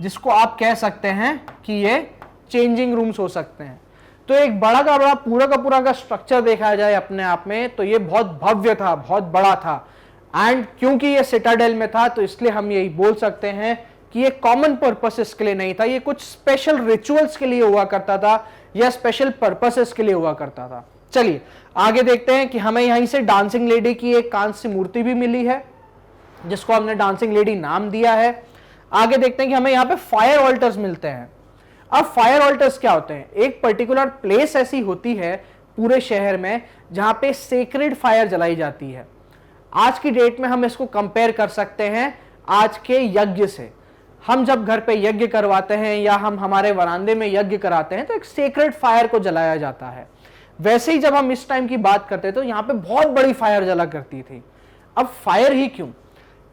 Speaker 1: जिसको आप कह सकते हैं कि ये चेंजिंग रूम्स हो सकते हैं। तो एक बड़ा का बड़ा पूरा का स्ट्रक्चर देखा जाए अपने आप में तो ये बहुत भव्य था, बहुत बड़ा था। एंड क्योंकि ये सिटाडेल में था तो इसलिए हम यही बोल सकते हैं कि ये कॉमन पर्पसेस के लिए नहीं था, ये कुछ स्पेशल रिचुअल्स के लिए हुआ करता था या स्पेशल पर्पसेस के लिए हुआ करता था। चलिए आगे देखते हैं कि हमें यहीं से डांसिंग लेडी की एक कांस्य मूर्ति भी मिली है जिसको हमने डांसिंग लेडी नाम दिया है। आगे देखते हैं कि हमें यहाँ पे फायर ऑल्टर्स मिलते हैं। अब फायर ऑल्टर्स क्या होते हैं? एक पर्टिकुलर प्लेस ऐसी होती है पूरे शहर में जहां पे सेक्रेड फायर जलाई जाती है। आज की डेट में हम इसको कंपेयर कर सकते हैं आज के यज्ञ से। हम जब घर पे यज्ञ करवाते हैं या हम हमारे वरांदे में यज्ञ कराते हैं तो एक सेक्रेड फायर को जलाया जाता है। वैसे ही जब हम इस टाइम की बात करते हैं तो यहाँ पे बहुत बड़ी फायर जला करती थी। अब फायर ही क्यों?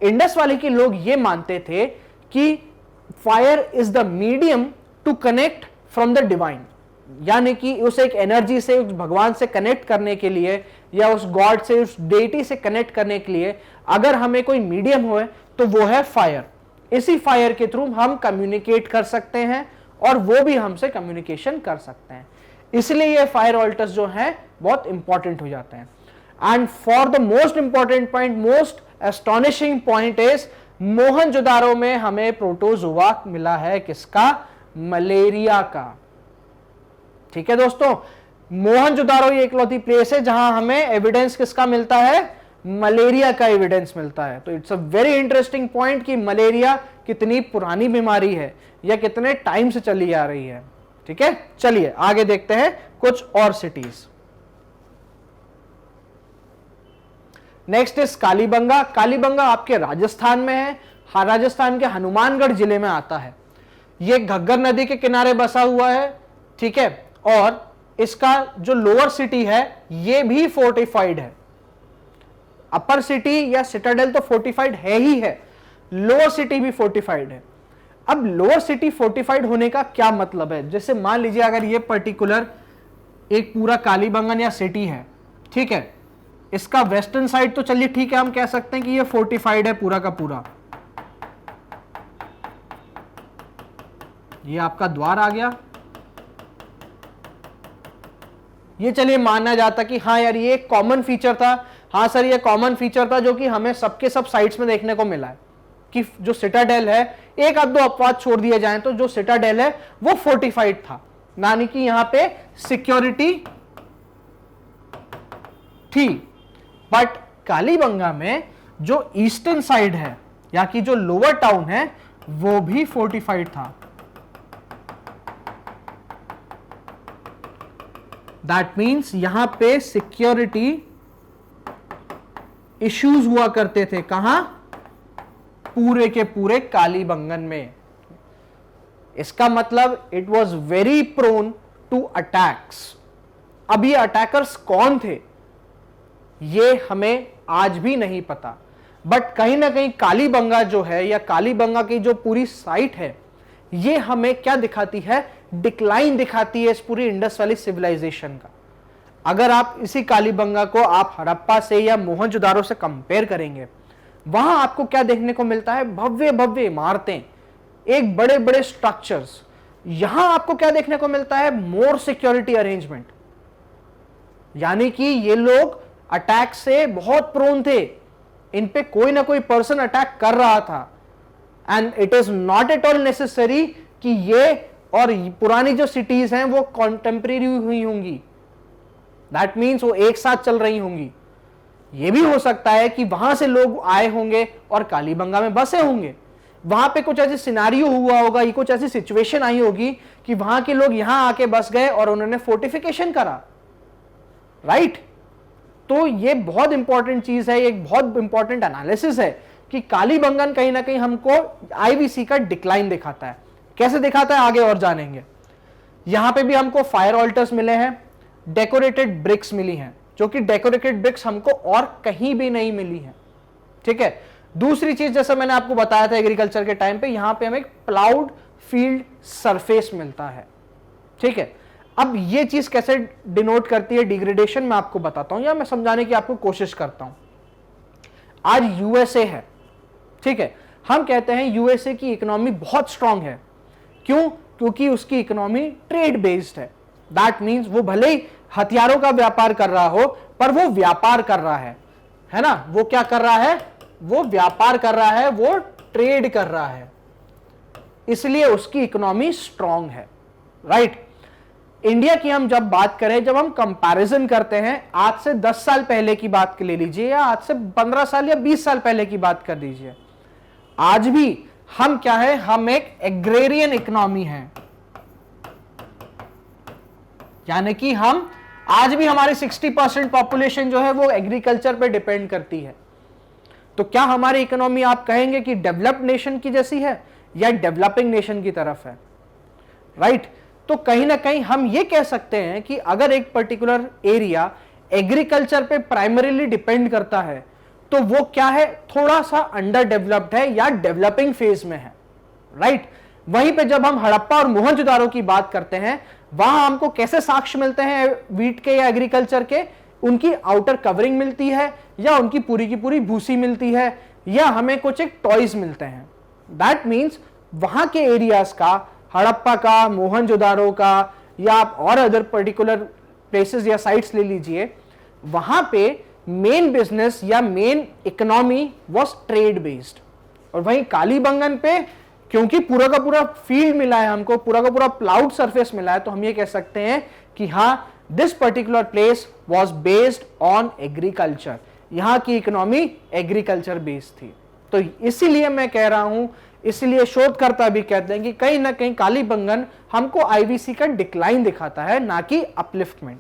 Speaker 1: इंडस वैली के लोग ये मानते थे कि fire is the medium to connect from the divine, यानी कि उस एक एनर्जी से, उस भगवान से कनेक्ट करने के लिए या उस गॉड से, उस डेटी से कनेक्ट करने के लिए अगर हमें कोई मीडियम हो तो वो है फायर। इसी फायर के थ्रू हम कम्युनिकेट कर सकते हैं और वो भी हमसे कम्युनिकेशन कर सकते हैं। इसलिए ये फायर ऑल्टर्स जो हैं बहुत इंपॉर्टेंट हो जाते हैं। And for the most important point, most astonishing point is, Mohenjodaro में हमें प्रोटोजोआ मिला है, किसका? मलेरिया का। ठीक है दोस्तों, मोहनजोदारो ये इकलौती प्लेस है जहां हमें एविडेंस किसका मिलता है? मलेरिया का एविडेंस मिलता है। तो it's a very interesting point कि मलेरिया कितनी पुरानी बीमारी है या कितने टाइम से चली आ रही है। ठीक है, चलिए आगे देखते हैं कुछ और cities. Next is Kalibanga. Kalibanga आपके राजस्थान में है, राजस्थान के हनुमानगढ़ जिले में आता है। ये घग्गर नदी के किनारे बसा हुआ है। ठीक है, और इसका जो लोअर सिटी है ये भी फोर्टिफाइड है। अपर सिटी या सिटाडेल तो फोर्टिफाइड है ही है, लोअर सिटी भी फोर्टिफाइड है। अब लोअर सिटी फोर्टिफाइड होने का क्या मतलब है? जैसे मान लीजिए अगर ये पर्टिकुलर एक पूरा कालीबंगन या सिटी है, ठीक है, इसका वेस्टर्न साइड तो चलिए ठीक है, हम कह सकते हैं कि ये फोर्टिफाइड है पूरा का पूरा। ये आपका द्वार आ गया, ये चलिए माना जाता कि हाँ यार ये एक कॉमन फीचर था। हाँ सर, ये कॉमन फीचर था जो कि हमें सबके सब साइट्स में देखने को मिला है कि जो सिटाडेल है, एक आध दो अपवाद छोड़ दिए जाएं तो जो सिटाडेल है वो फोर्टिफाइड था, यानी कि यहां पे सिक्योरिटी थी। बट कालीबंगा में जो ईस्टर्न साइड है या कि जो लोअर टाउन है वो भी फोर्टिफाइड था। दैट मीन्स यहां पे सिक्योरिटी इश्यूज हुआ करते थे। कहां? पूरे के पूरे कालीबंगन में। इसका मतलब it was very prone to attacks. अब ये अटैकर्स कौन थे ये हमें आज भी नहीं पता, बट कहीं ना कहीं कालीबंगा जो है या कालीबंगा की जो पूरी साइट है ये हमें क्या दिखाती है? डिक्लाइन दिखाती है इस पूरी इंडस वैली सिविलाइजेशन का। अगर आप इसी कालीबंगा को आप हड़प्पा से या मोहनजोदारो से कंपेयर करेंगे, वहां आपको क्या देखने को मिलता है? भव्य भव्य इमारतें, एक बड़े बड़े स्ट्रक्चर्स। यहां आपको क्या देखने को मिलता है? मोर सिक्योरिटी अरेंजमेंट। यानी कि ये लोग अटैक से बहुत प्रोन थे, इन पे कोई ना कोई पर्सन अटैक कर रहा था। And it is not at all necessary कि ये और पुरानी जो सिटीज हैं वो कॉन्टेम्परेरी हुई होंगी। दैट मीन्स वो एक साथ चल रही होंगी। ये भी हो सकता है कि वहां से लोग आए होंगे और कालीबंगा में बसे होंगे, वहां पे कुछ ऐसी सिनारियो हुआ होगा, ये कुछ ऐसी सिचुएशन आई होगी कि वहां के लोग यहां आके बस गए और उन्होंने फोर्टिफिकेशन करा। राइट? तो ये बहुत इंपॉर्टेंट चीज है, एक बहुत इंपॉर्टेंट एनालिसिस है कि कालीबंगन कहीं ना कहीं हमको आईवीसी का डिक्लाइन दिखाता है। कैसे दिखाता है आगे और जानेंगे। यहां पे भी हमको फायर ऑल्टर्स मिले हैं, डेकोरेटेड ब्रिक्स मिली हैं, जो कि डेकोरेटेड ब्रिक्स हमको और कहीं भी नहीं मिली है। ठीक है, दूसरी चीज जैसा मैंने आपको बताया था एग्रीकल्चर के टाइम पे, यहां पे हमें प्लाउड फील्ड सरफेस मिलता है। ठीक है, अब ये चीज कैसे डिनोट करती है डिग्रेडेशन, मैं आपको बताता हूं या मैं समझाने की आपको कोशिश करता हूं। आज यूएसए है, ठीक है, हम कहते हैं यूएसए की इकोनॉमी बहुत स्ट्रांग है। क्यों? क्योंकि उसकी इकोनॉमी ट्रेड बेस्ड है। दैट मीन्स वो भले ही हथियारों का व्यापार कर रहा हो, पर वो व्यापार कर रहा है ना? वो क्या कर रहा है? वो व्यापार कर रहा है, वो ट्रेड कर रहा है, इसलिए उसकी इकोनॉमी स्ट्रांग है। राइट? इंडिया की हम जब बात करें, जब हम कंपैरिजन करते हैं, आज से 10 साल पहले की बात ले लीजिए या आज से 15 साल या 20 साल पहले की बात कर लीजिए, आज भी हम क्या है? हम एक एग्रेरियन इकोनॉमी है। यानी कि हम आज भी हमारी 60% पॉपुलेशन जो है वो एग्रीकल्चर पे डिपेंड करती है। तो क्या हमारी इकोनॉमी आप कहेंगे कि डेवलप्ड नेशन की जैसी है या डेवलपिंग नेशन की तरफ है? राइट? तो कहीं ना कहीं हम ये कह सकते हैं कि अगर एक पर्टिकुलर एरिया एग्रीकल्चर पे प्राइमरीली डिपेंड करता है तो वो क्या है? थोड़ा सा अंडर डेवलप्ड है या डेवलपिंग फेज में है। राइट? वहीं पे जब हम हड़प्पा और मोहनजोदारो की बात करते हैं, वहां हमको कैसे साक्ष्य मिलते हैं वीट के या एग्रीकल्चर के? उनकी आउटर कवरिंग मिलती है या उनकी पूरी की पूरी भूसी मिलती है या हमें कुछ एक टॉयज मिलते हैं। दैट मीन्स वहां के एरियाज का, हड़प्पा का, मोहनजोदारो का या आप और अदर पर्टिकुलर प्लेसेस या साइट्स ले लीजिए, वहां पे मेन बिजनेस या main economy was trade based. और वहीं कालीबंगन पे क्योंकि पूरा का पूरा फील्ड मिला है हमको, पूरा का पूरा प्लाउड सरफेस मिला है, तो हम ये कह सकते हैं कि हाँ, this particular place was based on agriculture. यहां की इकोनॉमी एग्रीकल्चर बेस्ड थी। तो इसीलिए मैं कह रहा हूं, इसीलिए शोधकर्ता भी कहते हैं कि कहीं ना कहीं कालीबंगन हमको आईवीसी का डिक्लाइन दिखाता है, ना कि अपलिफ्टमेंट।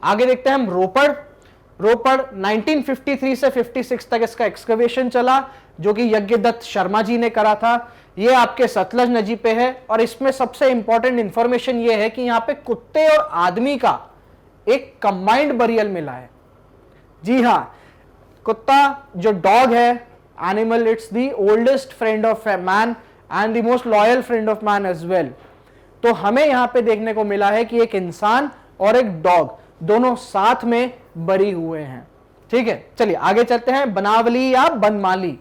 Speaker 1: आगे देखते हैं हम रोपड़। रोपड़ 1953 से 56 तक इसका एक्सकवेशन चला, जो कि यज्ञदत्त शर्मा जी ने करा था। ये आपके सतलज नदी पे है, और इसमें सबसे इंपॉर्टेंट इंफॉर्मेशन ये है कि यहां पे कुत्ते और आदमी का एक कंबाइंड बरियल मिला है। जी हां, कुत्ता जो डॉग है animal, it's the oldest friend of man and the most loyal friend of man as well. तो हमें यहां पे देखने को मिला है कि एक इंसान और एक डॉग दोनों साथ में बरी हुए हैं। ठीक है, चलिए आगे चलते हैं। बनावली या बनमाली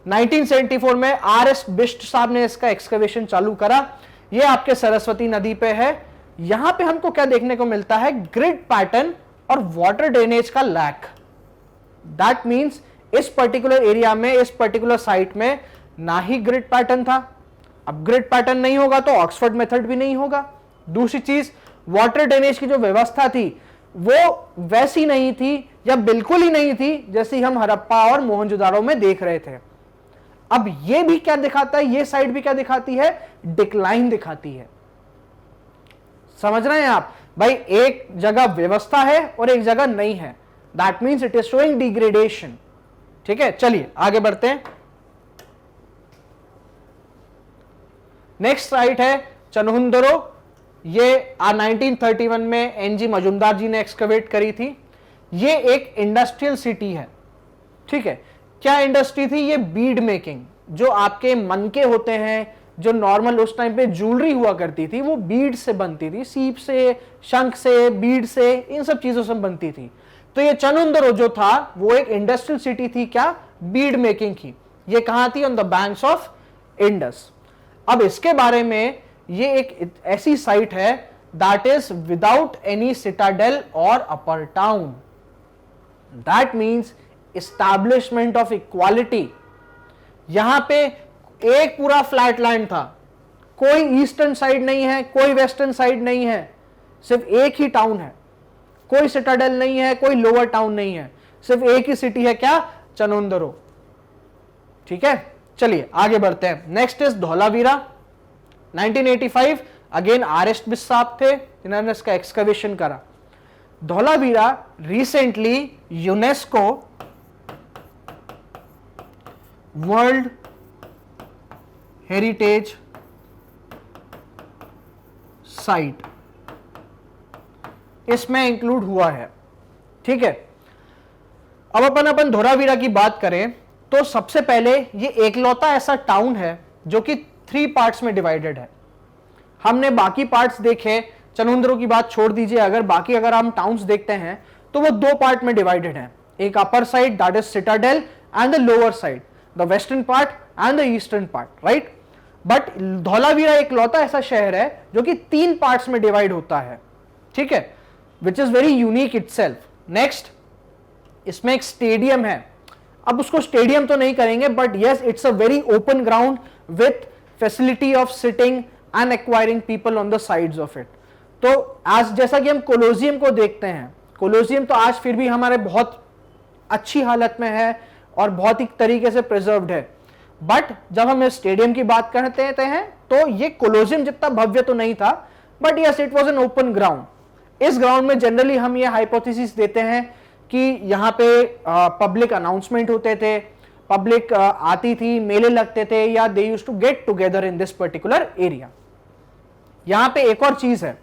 Speaker 1: 1974 में आर.एस. बिष्ट साहब ने इसका एक्सकवेशन चालू करा। ये आपके सरस्वती नदी पे है। यहां पे हमको क्या देखने को मिलता है, ग्रिड पैटर्न और वाटर ड्रेनेज का लैक। दैट मींस इस पर्टिकुलर एरिया में, इस पर्टिकुलर साइट में ना ही ग्रिड पैटर्न था। अब ग्रिड पैटर्न नहीं होगा तो ऑक्सफोर्ड मेथड भी नहीं होगा। दूसरी चीज, वाटर ड्रेनेज की जो व्यवस्था थी वो वैसी नहीं थी या बिल्कुल ही नहीं थी जैसी हम हड़प्पा और मोहनजोदारो में देख रहे थे। अब ये भी क्या दिखाता है, ये साइड भी क्या दिखाती है, डिक्लाइन दिखाती है। समझ रहे हैं आप भाई, एक जगह व्यवस्था है और एक जगह नहीं है, that means it is showing degradation. ठीक है, चलिए आगे बढ़ते हैं। नेक्स्ट साइट है चनहुंदरो। ये 1931 में एनजी मजुमदार जी ने एक्सकवेट करी थी। ये एक इंडस्ट्रियल सिटी है। ठीक है, क्या इंडस्ट्री थी, ये बीड मेकिंग। जो आपके मनके होते हैं, जो नॉर्मल उस टाइम पे ज्वेलरी हुआ करती थी, वो बीड से बनती थी, सीप से, शंख से, बीड से, इन सब चीजों से बनती थी। तो ये चनुंदरो जो था वो एक इंडस्ट्रियल सिटी थी, क्या, बीड मेकिंग की। ये कहां थी, on the banks of Indus. अब इसके बारे में, ये एक ऐसी साइट है that is without any citadel और upper town. That means establishment of equality. यहां पे एक पूरा फ्लैट लैंड था, कोई ईस्टर्न साइड नहीं है, कोई वेस्टर्न साइड नहीं है, सिर्फ एक ही टाउन है। कोई सिटाडेल नहीं है, कोई लोअर टाउन नहीं है, सिर्फ एक ही सिटी है, क्या, चनुंदरो। ठीक है, चलिए आगे बढ़ते हैं। Next is Dholavira 1985। Again RS. Bisht साहब थे जिन्होंने इसका एक्सकवेशन करा। Dholavira recently UNESCO world heritage site इसमें इंक्लूड हुआ है। ठीक है, अब अपन धौलावीरा की बात करें तो सबसे पहले ये एकलौता ऐसा टाउन है जो कि 3 पार्ट्स में डिवाइडेड है। हमने बाकी पार्ट्स देखे, चनुंदरो की बात छोड़ दीजिए, अगर हम टाउन्स देखते हैं तो वो 2 पार्ट में डिवाइडेड है। एक upper side that is Citadel and the lower side, the western part and the eastern part, right. But Dholavira एक लौता ऐसा शहर है जो कि 3 पार्ट्स में डिवाइड होता है। ठीक है, which is very unique itself. Next, इसमें एक स्टेडियम है। अब उसको स्टेडियम तो नहीं करेंगे, but yes, it's a very open ground with facility of sitting and acquiring people on the sides of it. तो आज जैसा कि हम कोलोजियम को देखते हैं, कोलोजियम तो आज फिर भी हमारे बहुत अच्छी हालत में है और बहुत ही तरीके से प्रिजर्व्ड है। बट जब हम इस स्टेडियम की बात करते हैं तो ये कोलोजियम जितना भव्य तो नहीं था, but yes, it was an open ground. इस ग्राउंड में जनरली हम ये हाइपोथेसिस देते हैं कि यहाँ पे पब्लिक अनाउंसमेंट होते थे, पब्लिक आती थी, मेले लगते थे, या they used to get together in this particular area. यहां पे एक और चीज है,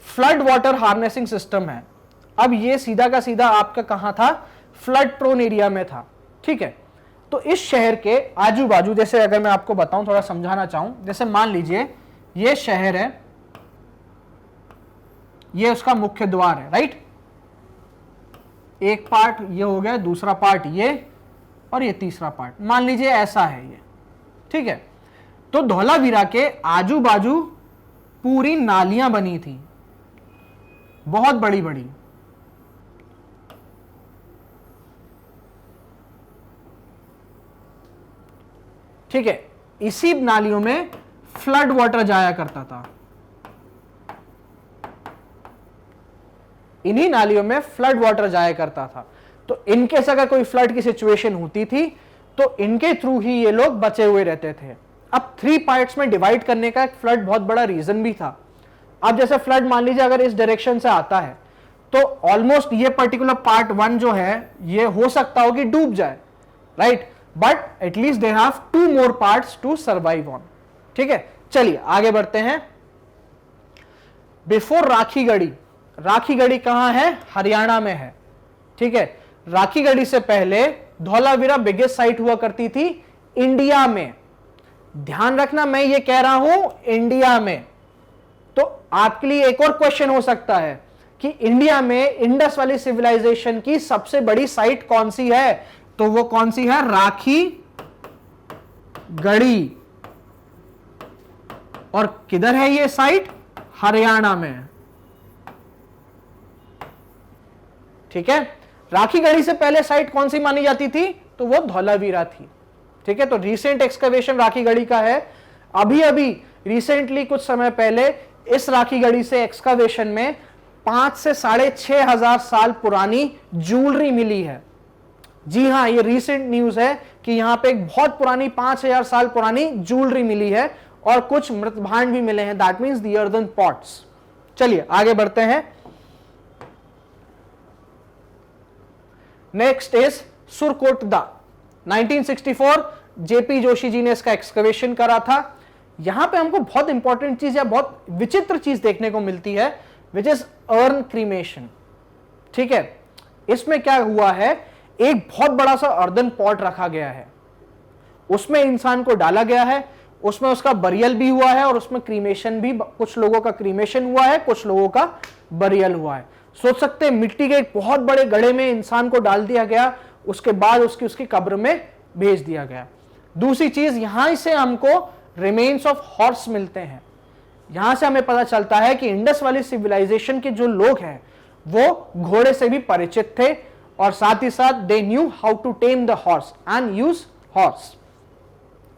Speaker 1: फ्लड वाटर हार्नेसिंग सिस्टम है। अब ये सीधा का सीधा आपका कहां था, फ्लड प्रोन एरिया में था। ठीक है, तो इस शहर के आजू बाजू, जैसे अगर मैं आपको बताऊं, थोड़ा समझाना चाहूं, जैसे मान लीजिए ये शहर है, ये उसका मुख्य द्वार है, राइट। एक पार्ट ये हो गया, दूसरा पार्ट ये, और ये तीसरा पार्ट, मान लीजिए ऐसा है ये। ठीक है। तो धौलावीरा के आजू बाजू पूरी नालियां बनी थी, बहुत बड़ी बड़ी। ठीक है, इसी नालियों में फ्लड वाटर जाया करता था, इन्हीं नालियों में फ्लड वाटर जाया करता था। तो इनकेस अगर कोई फ्लड की सिचुएशन होती थी तो इनके थ्रू ही ये लोग बचे हुए रहते थे। अब 3 पार्ट्स में डिवाइड करने का एक फ्लड बहुत बड़ा रीजन भी था। अब जैसे फ्लड मान लीजिए अगर इस डायरेक्शन से आता है तो ऑलमोस्ट ये पर्टिकुलर पार्ट 1 जो है ये हो सकता हो कि डूब जाए, right, but at least they have 2 more parts to survive on. ठीक है, चलिए आगे बढ़ते हैं। बिफोर राखीगढ़ी, राखीगढ़ी कहां है? हरियाणा में है। ठीक है, राखीगढ़ी से पहले धौलावीरा बिगेस्ट साइट हुआ करती थी इंडिया में। ध्यान रखना मैं ये कह रहा हूं इंडिया में। तो आपके लिए एक और क्वेश्चन हो सकता है कि इंडिया में इंडस वाली सिविलाइजेशन की सबसे बड़ी साइट कौन सी है? तो वो कौन सी है? राखीगढ़ी। और किधर है ये साइट? हरियाणा में। ठीक है, राखीगढ़ी से पहले साइट कौन सी मानी जाती थी? तो वो धौलावीरा थी। ठीक है, तो रिसेंट एक्सकवेशन राखीगढ़ी का है। अभी अभी रिसेंटली कुछ समय पहले इस राखीगढ़ी से एक्सकवेशन में 5 से 6,500 साल पुरानी ज्वेलरी मिली है। जी हां, ये रिसेंट न्यूज है कि यहां पे एक बहुत पुरानी 5,000 साल पुरानी ज्वेलरी मिली है और कुछ मृत भांड भी मिले हैं, that means the earthen pots. चलिए आगे बढ़ते हैं। Next is Surkotada. 1964 JP Joshi ji ने इसका एक्सकवेशन करा था। यहां पे हमको बहुत इंपॉर्टेंट चीज या बहुत विचित्र चीज देखने को मिलती है, विच इज अर्न क्रीमेशन। ठीक है, इसमें क्या हुआ है, एक बहुत बड़ा सा अर्दन पॉट रखा गया है, उसमें इंसान को डाला गया है, उसमें उसका बरियल भी हुआ है और उसमें क्रीमेशन भी, कुछ लोगों का क्रीमेशन हुआ है, कुछ लोगों का बरियल हुआ है। सोच सकते हैं मिट्टी के एक बहुत बड़े गड्ढे में इंसान को डाल दिया गया, उसके बाद उसकी कब्र में भेज दिया गया। दूसरी चीज, यहां से हमको रिमेन्स ऑफ हॉर्स मिलते हैं। यहां से हमें पता चलता है कि इंडस वाली सिविलाइजेशन के जो लोग हैं वो घोड़े से भी परिचित थे और साथ ही साथ they knew how to tame the horse and use horse.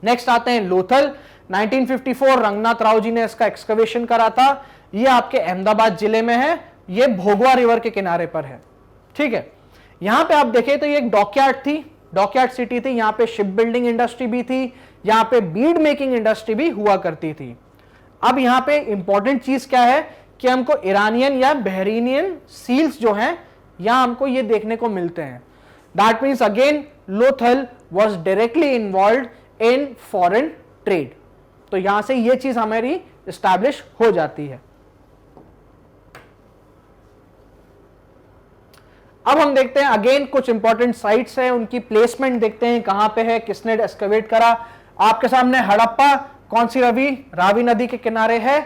Speaker 1: Next आते हैं लोथल। 1954 रंगनाथ राव जी ने इसका एक्सकवेशन करा था। ये आपके अहमदाबाद जिले में है, ये भोगवा रिवर के किनारे पर है। ठीक है, यहां पे आप देखें तो ये एक डॉकयार्ड थी, डॉकयार्ड सिटी थी। यहां पे शिप बिल्डिंग इंडस्ट्री भी थी, यहां पे बीड मेकिंग इंडस्ट्री भी हुआ करती थी। अब यहां पे इंपॉर्टेंट चीज क्या है कि हमको ईरानियन या बहरीनियन सील्स जो हैं यहां हमको ये देखने को मिलते हैं। That means again Lothal was directly involve in foreign trade. तो यहां से ये चीज हमारी एस्टैब्लिश हो जाती है। अब हम देखते हैं अगेन कुछ इंपॉर्टेंट साइट्स हैं, उनकी प्लेसमेंट देखते हैं, कहां पे है, किसने एक्सकवेट करा। आपके सामने हड़प्पा कौन सी रावी नदी के किनारे है।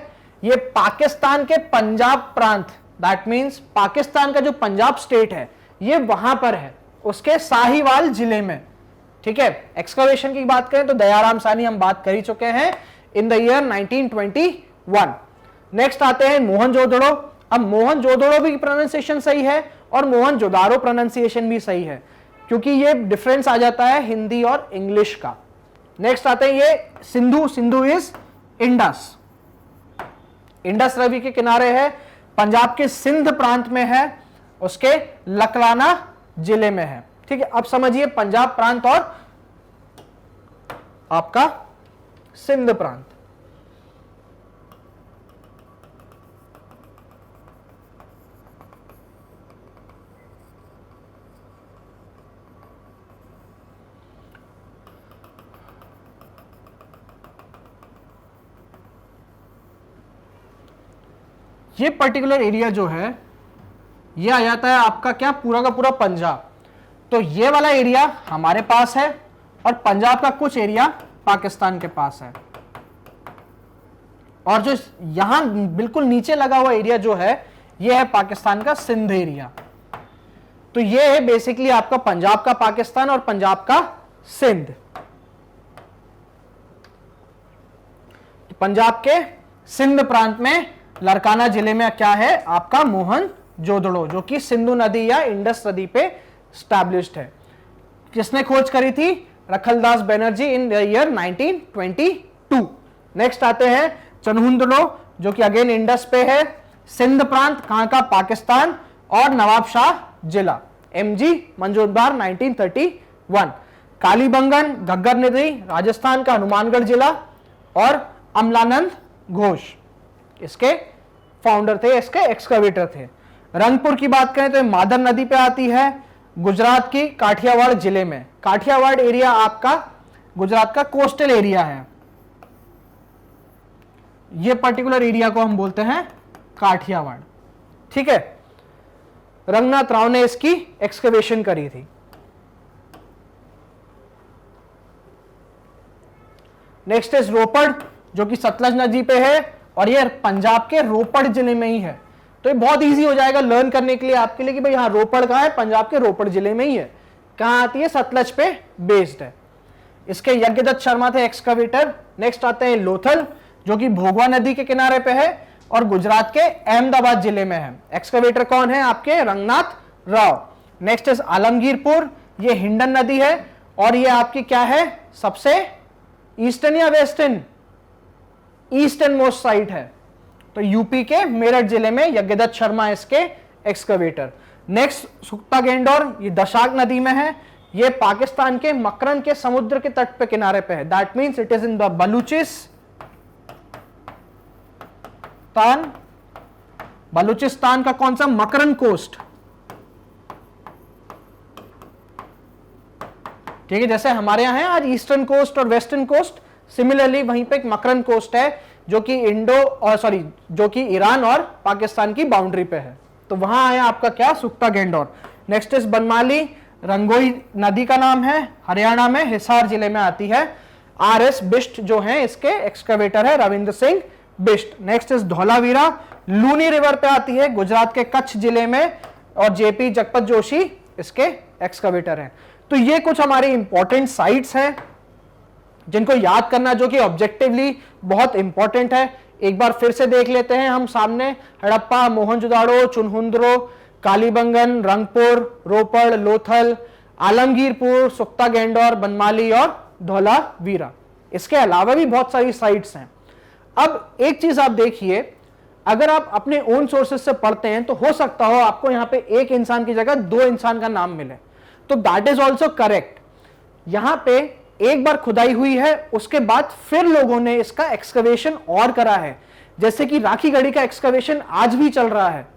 Speaker 1: ये पाकिस्तान के पंजाब प्रांत, दैट मींस पाकिस्तान का जो पंजाब स्टेट है ये वहां पर है, उसके साहिवाल जिले में। ठीक है, एक्सकवेशन की बात करें तो दयाराम सानी हम बात कर ही चुके हैं इन द ईयर 1921। नेक्स्ट आते हैं मोहनजोदड़ो। अब मोहनजोदड़ो भी प्रोनाउंसिएशन सही है और मोहनजोदारो प्रोनाउंसिएशन भी सही है, क्योंकि ये डिफरेंस आ जाता है हिंदी और इंग्लिश का। नेक्स्ट आते हैं ये Sindhu. Sindhu is Indus, Indus नदी के किनारे है, पंजाब के सिंध प्रांत में है, उसके लकलाना जिले में है। ठीक है, अब समझिए पंजाब प्रांत और आपका सिंध प्रांत। ये पर्टिकुलर एरिया जो है ये आ जाता है आपका क्या, पूरा का पूरा पंजाब। तो ये वाला एरिया हमारे पास है और पंजाब का कुछ एरिया पाकिस्तान के पास है, और जो यहां बिल्कुल नीचे लगा हुआ एरिया जो है ये है पाकिस्तान का सिंध एरिया। तो ये है बेसिकली आपका पंजाब का पाकिस्तान और पंजाब का सिंध। पंजाब के सिंध प्रांत में लरकाना जिले में क्या है आपका मोहनजोदड़ो, जो कि सिंधु नदी या इंडस नदी पे स्टैब्लिश्ड है। किसने खोज करी थी? Rakhaldas Banerjee in the year 1922। Next आते हैं चनहुंदड़ो, जो कि अगेन इंडस पे है। सिंध प्रांत कहां का? पाकिस्तान। और नवाब शाह जिला, एमजी मंजूरदार 1931। कालीबंगन घग्गर नदी राजस्थान का हनुमानगढ़ जिला। और अमलानंद घोष इसके फाउंडर थे, इसके एक्सकवेटर थे। रंगपुर की बात करें तो मादर नदी पे आती है, गुजरात की काठियावाड़ जिले में। काठियावाड़ एरिया आपका गुजरात का कोस्टल एरिया है, ये पर्टिकुलर एरिया को हम बोलते हैं काठियावाड़। ठीक है, रंगनाथ राव ने इसकी एक्सकवेशन करी थी। नेक्स्ट इज रोपड़, जो कि सतलज नदी पे है और ये पंजाब के रोपड़ जिले में ही है। तो ये बहुत इजी हो जाएगा लर्न करने के लिए आपके लिए कि भाई हाँ रोपड़ कहाँ है? पंजाब के रोपड़ जिले में ही है। कहाँ आती है? सतलज पे बेस्ड है। इसके यज्ञदत्त शर्मा थे एक्सकवेटर। नेक्स्ट आते हैं लोथल, जो कि भोगवा नदी के किनारे पे है और गुजरात के अहमदाबाद जिले में है। एक्सकवेटर कौन है आपके? रंगनाथ राव। नेक्स्ट इज आलमगीरपुर, ये हिंडन नदी है और ये आपकी क्या है? सबसे ईस्टर्न या वेस्टर्न? ईस्टर्न मोस्ट साइट है। तो यूपी के मेरठ जिले में यज्ञदत्त शर्मा इसके एक्सकवेटर। नेक्स्ट सुक्ता गेंडोर, ये दशाक नदी में है। ये पाकिस्तान के मकरन के समुद्र के तट पे किनारे पे है। That means it is in the Balochistan का कौन सा? मकरन कोस्ट। ठीक है, जैसे हमारे यहां है आज ईस्टर्न कोस्ट और वेस्टर्न कोस्ट, सिमिलरली वहीं पे एक मकरन कोस्ट है जो कि जो कि ईरान और पाकिस्तान की बाउंड्री पे है। तो वहां आया आपका क्या? सुक्ता गेंडोर। नेक्स्ट इज बनमाली, रंगोई नदी का नाम है, हरियाणा में हिसार जिले में आती है। आर.एस. बिष्ट जो है इसके एक्सकवेटर है Ravindra Singh Bisht. Next is Dholavira, Luni river पे आती है, गुजरात के कच्छ जिले में और जेपी जगपत जोशी इसके एक्सकवेटर हैं। तो ये कुछ हमारी इंपॉर्टेंट साइट्स हैं जिनको याद करना, जो कि ऑब्जेक्टिवली बहुत इंपॉर्टेंट है। एक बार फिर से देख लेते हैं हम सामने। हड़प्पा, मोहनजोदाड़ो, चुनहुंद्रो, कालीबंगन, रंगपुर, रोपड़, लोथल, आलमगीरपुर, सुक्ता गेंडोर, बनमाली और धौलावीरा। इसके अलावा भी बहुत सारी साइट्स हैं। अब एक चीज आप देखिए, अगर आप अपने ओन सोर्सेस से पढ़ते हैं तो हो सकता हो आपको यहां पे एक इंसान की जगह दो इंसान का नाम मिले, तो दैट इज ऑल्सो करेक्ट। यहां पे एक बार खुदाई हुई है, उसके बाद फिर लोगों ने इसका एक्सकवेशन और करा है, जैसे कि राखीगढ़ी का एक्सकवेशन आज भी चल रहा है,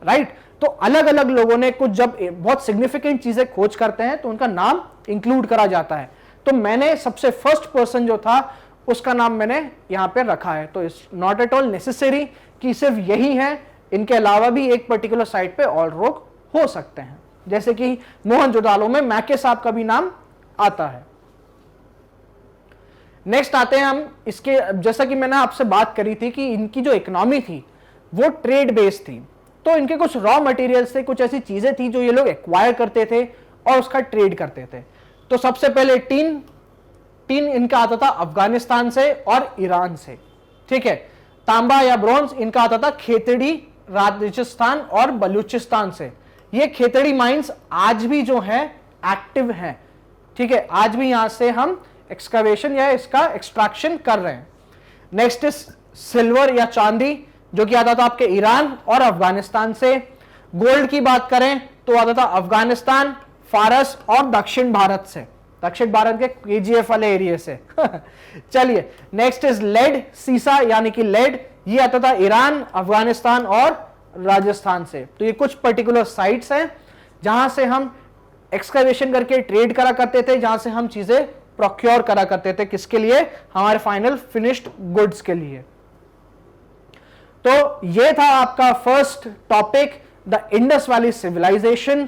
Speaker 1: राइट। तो अलग अलग लोगों ने कुछ जब बहुत सिग्निफिकेंट चीजें खोज करते हैं तो उनका नाम इंक्लूड करा जाता है। तो मैंने सबसे फर्स्ट पर्सन जो था उसका नाम मैंने यहां पे रखा है। तो it's not at all necessary कि सिर्फ यही है, इनके अलावा भी एक पर्टिकुलर साइट पे और लोग हो सकते हैं, जैसे कि मोहनजोदाड़ो में मैके साहब का भी नाम आता है। नेक्स्ट आते हैं हम इसके, जैसा कि मैंने आपसे बात करी थी कि इनकी जो इकोनॉमी थी वो ट्रेड बेस्ड थी। तो इनके कुछ रॉ मटेरियल्स थे, कुछ ऐसी चीजें थी जो ये लोग एक्वायर करते थे और उसका ट्रेड करते थे। तो सबसे पहले टीन इनका आता था अफगानिस्तान से और ईरान से, ठीक है। तांबा या ब्रॉन्ज इनका आता था खेतड़ी, राजस्थान और बलूचिस्तान से। ये खेतड़ी माइंस आज भी जो है एक्टिव हैं, ठीक है। आज भी यहां से हम एक्सकवेशन या इसका एक्सट्रैक्शन कर रहे हैं। नेक्स्ट इज सिल्वर या चांदी, जो कि आता था आपके ईरान और अफगानिस्तान से। गोल्ड की बात करें तो आता था अफगानिस्तान, फारस और दक्षिण भारत से, दक्षिण भारत के केजीएफ वाले एरिया से। चलिए, नेक्स्ट इज लेड, सीसा यानी कि लेड, ये आता था ईरान, अफगानिस्तान और राजस्थान से। तो ये कुछ पर्टिकुलर साइट्स हैं जहां से हम एक्सकवेशन करके ट्रेड करा करते थे, जहां से हम चीजें प्रोक्योर करा करते थे, किसके लिए? हमारे फाइनल फिनिश्ड गुड्स के लिए। तो ये था आपका first topic, the Indus Valley Civilization.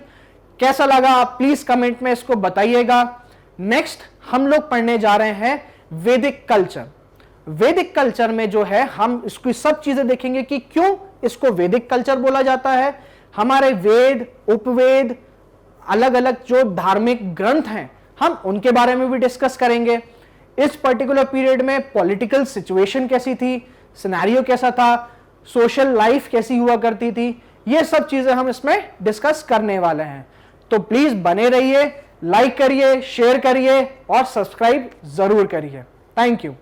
Speaker 1: कैसा लगा आप प्लीज कमेंट में इसको बताइएगा। नेक्स्ट हम लोग पढ़ने जा रहे हैं वैदिक कल्चर। वैदिक कल्चर में जो है हम इसकी सब चीजें देखेंगे कि क्यों इसको वैदिक कल्चर बोला जाता है। हमारे वेद, उपवेद, अलग अलग जो धार्मिक ग्रंथ हैं हम उनके बारे में भी डिस्कस करेंगे। इस पर्टिकुलर पीरियड में पॉलिटिकल सिचुएशन कैसी थी, सिनेरियो कैसा था, सोशल लाइफ कैसी हुआ करती थी, ये सब चीजें हम इसमें डिस्कस करने वाले हैं। तो प्लीज बने रहिए, लाइक करिए, शेयर करिए और सब्सक्राइब जरूर करिए। Thank you.